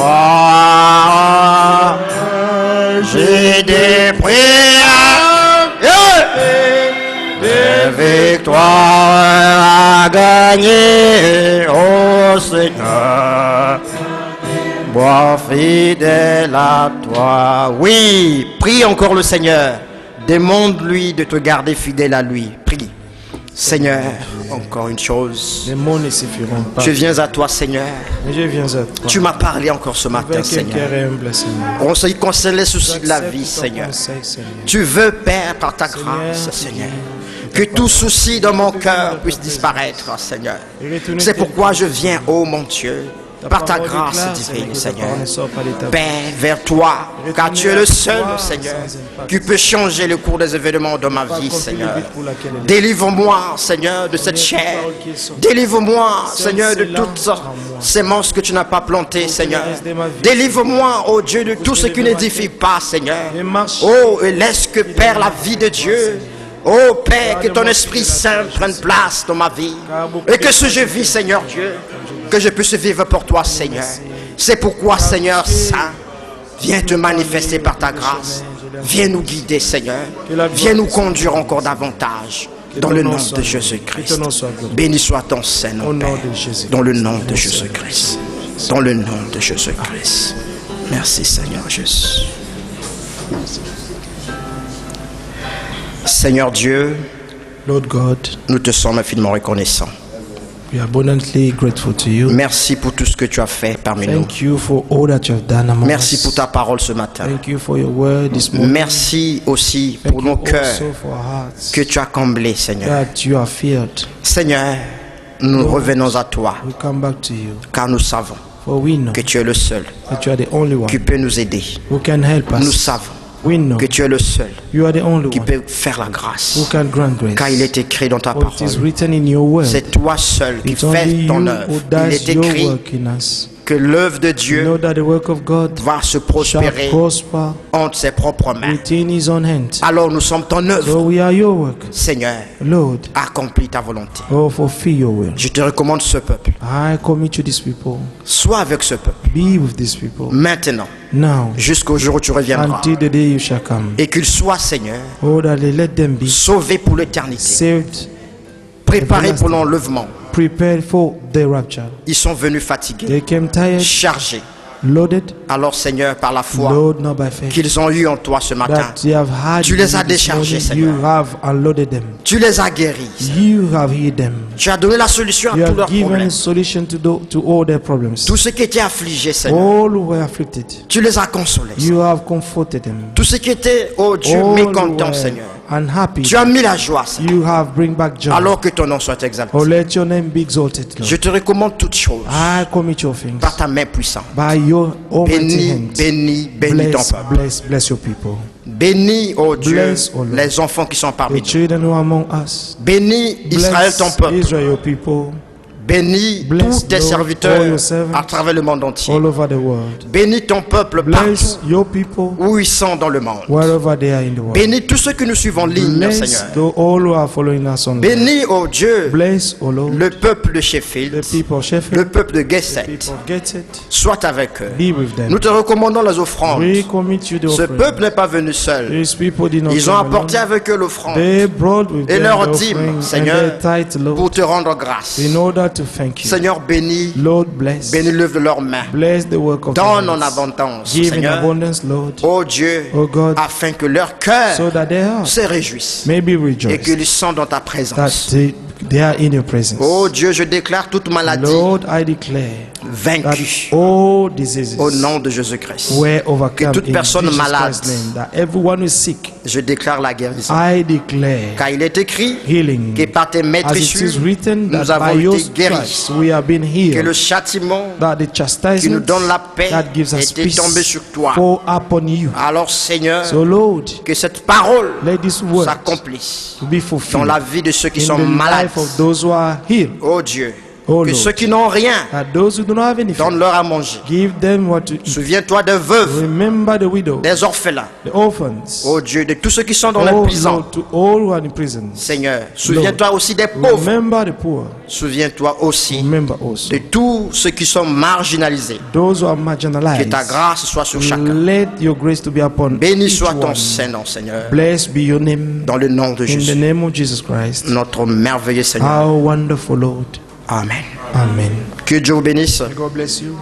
j'ai des prières, des victoires à gagner, oh Seigneur, moi fidèle à toi. Oui, prie encore le Seigneur. Demande-lui de te garder fidèle à lui. Prie. Seigneur, encore une chose. Les mots ne suffiront pas. Je viens à toi, Seigneur. Mais je viens à toi. Tu m'as parlé encore ce matin, Avec un Seigneur. cœur humble, Seigneur. On se concerne les soucis de la vie, J'accepte ton Seigneur. conseil, Seigneur. Tu veux, Père, par ta grâce, Seigneur, que tout souci dans mon cœur puisse disparaître, Seigneur. C'est pourquoi je viens, ô mon Dieu, par ta grâce divine, Seigneur. Père, vers toi, car tu es le seul, Seigneur, qui peut changer le cours des événements de ma vie, Seigneur. Délivre-moi, Seigneur, de cette chair. Délivre-moi, Seigneur, de toutes sémences que tu n'as pas plantées, Seigneur. Délivre-moi, ô Dieu, de tout ce qui n'édifie pas, Seigneur. Oh, et laisse que, Père, la vie de Dieu, oh Père, que ton Esprit Saint prenne place dans ma vie. Et que ce je vis, Seigneur Dieu, que je puisse vivre pour toi, Seigneur. C'est pourquoi, Seigneur Saint, viens te manifester par ta grâce. Viens nous guider, Seigneur. Viens nous conduire encore davantage. Dans le nom de Jésus-Christ. Béni soit ton Saint-Nom, Père. Dans le nom de Jésus-Christ. Dans le nom de Jésus-Christ. Merci, Seigneur Jésus. Seigneur Dieu, Lord God, nous te sommes infiniment reconnaissants. we are abundantly grateful to you. Merci pour tout ce que tu as fait parmi nous. Thank you for all that you have done among Merci us. pour ta parole ce matin. Thank you for your word this morning. Merci aussi Thank pour you nos cœurs also for our hearts que tu as comblés, Seigneur. that you are filled. Seigneur, nous revenons à toi, We come back to you, car nous savons for we know que tu es le seul that you are the only one qui peut nous aider. who can help Nous us. savons We know que tu es le seul you are the only qui one peut faire la who grâce, can grant grace. car il est écrit dans ta For it is parole. written in your word. C'est toi seul qui It's only fais you ton who œuvre. Il does est your écrit work in us. que l'œuvre de You Dieu know that the work of God va se shall prospérer prosper entre ses propres mains. within his own hand. Alors nous sommes ton œuvre. So we are your work, Seigneur, Lord. accomplis ta volonté. Oh, fulfill your will. Je te recommande ce peuple. I commit to these people. Sois avec ce peuple Be with these people maintenant, now jusqu'au jour où tu reviendras. until the day you shall come. Et qu'ils soient, Seigneur, Oh, that they let them be sauvés pour l'éternité, saved, préparés pour l'enlèvement. prepared for the rapture. Ils sont venus fatigués, They came tired, chargés. loaded, Alors, Seigneur, par la foi Lord, not by faith. qu'ils ont eu en toi ce matin, That they have had Tu les as you this déchargés, morning, you Seigneur. have unloaded them. tu les as guéris. You have healed them. Tu as donné la solution You à tous have leurs given problèmes. solution to all their problems. Tous ceux qui étaient affligés, Seigneur, All who were afflicted, tu les as consolés. you have comforted them. Tous ceux qui étaient, oh Dieu, All who mécontents, were Seigneur, unhappy, tu as mis la joie, Seigneur. you have bring back joy. Alors que ton nom soit exalté. Oh, let your name be exalted, Lord. Je te recommande toutes choses I commit your things par ta main puissante. by your almighty Bénis, hands. bénis, bénis ton Bless, peuple. bless your people. Bénis, oh Dieu, Bless, oh Lord. les enfants qui sont parmi The nous. children who are among us. Bénis Israël, ton Bless peuple. Israel, your people, Bénis Bless, tous tes Lord, all serviteurs your servants. à travers le monde entier. all over the world. Bénis ton peuple Bless partout your people où ils sont dans le monde. wherever they are in the world. Bénis tous ceux que nous suivons en ligne, Bless Seigneur. all who are following us online. Bénis, oh Dieu, Bless, O Lord, le peuple de the Sheffield, people of Sheffield, le peuple de the Gesset. people of Getset. Sois avec eux. Be with them. Nous te recommandons les offrandes. We commit you the Ce offering. peuple n'est pas venu seul. These people did not Ils ont come apporté alone. avec eux l'offrande They brought with et them leur the dîme, offering and Seigneur, their tithe, Lord, pour te rendre grâce. in order to thank you. Seigneur, bénis, Lord, bless. bénis l'œuvre de leurs mains. Bless the work of Donne your en hands. abondance, Give in Seigneur. abundance, Lord, Oh Dieu, oh God, afin que leur cœur so that their heart se réjouisse may be et rejoiced, qu'ils sont dans ta that présence. they are in your presence. Oh Dieu, je déclare toute maladie, Lord, I declare vaincus all diseases au nom de Jésus-Christ. were overcome toute in personne Jesus malade, Christ's name. That everyone who is sick, Je déclare la guérison. I declare Car il est écrit healing. que par tes As it is maîtrissures, written nous that by avons your été guéris. stripes we have been Que le healed. châtiment That the qui nous chastisement donne la paix that gives us était tombé peace sur toi. fall upon you. Alors Seigneur, So Lord, que cette parole let this word s'accomplisse be dans fulfilled la vie de ceux qui in sont the malades. life of those who are healed. Oh Dieu, Oh que Lord, ceux qui n'ont rien, that those who do not have anything, donne-leur à manger. give them what to eat. Souviens-toi des veuves, Remember the widow, des orphelins. the orphans, Oh Dieu, de tous ceux qui sont dans les oh prisons. Lord, to all who are in prison. Seigneur, souviens-toi aussi des pauvres. Remember the poor. Souviens-toi aussi Remember also de tous ceux qui sont marginalisés. those who are Que ta marginalized. grâce soit sur chacun. Let your grace to be upon Béni each soit ton one. Saint-Nom, Seigneur. Blessed be your name Dans le nom de in the Jésus, name of Jesus Christ. notre merveilleux Seigneur. How wonderful, Lord. Amen. Amen. Que Dieu vous bénisse. God bless you.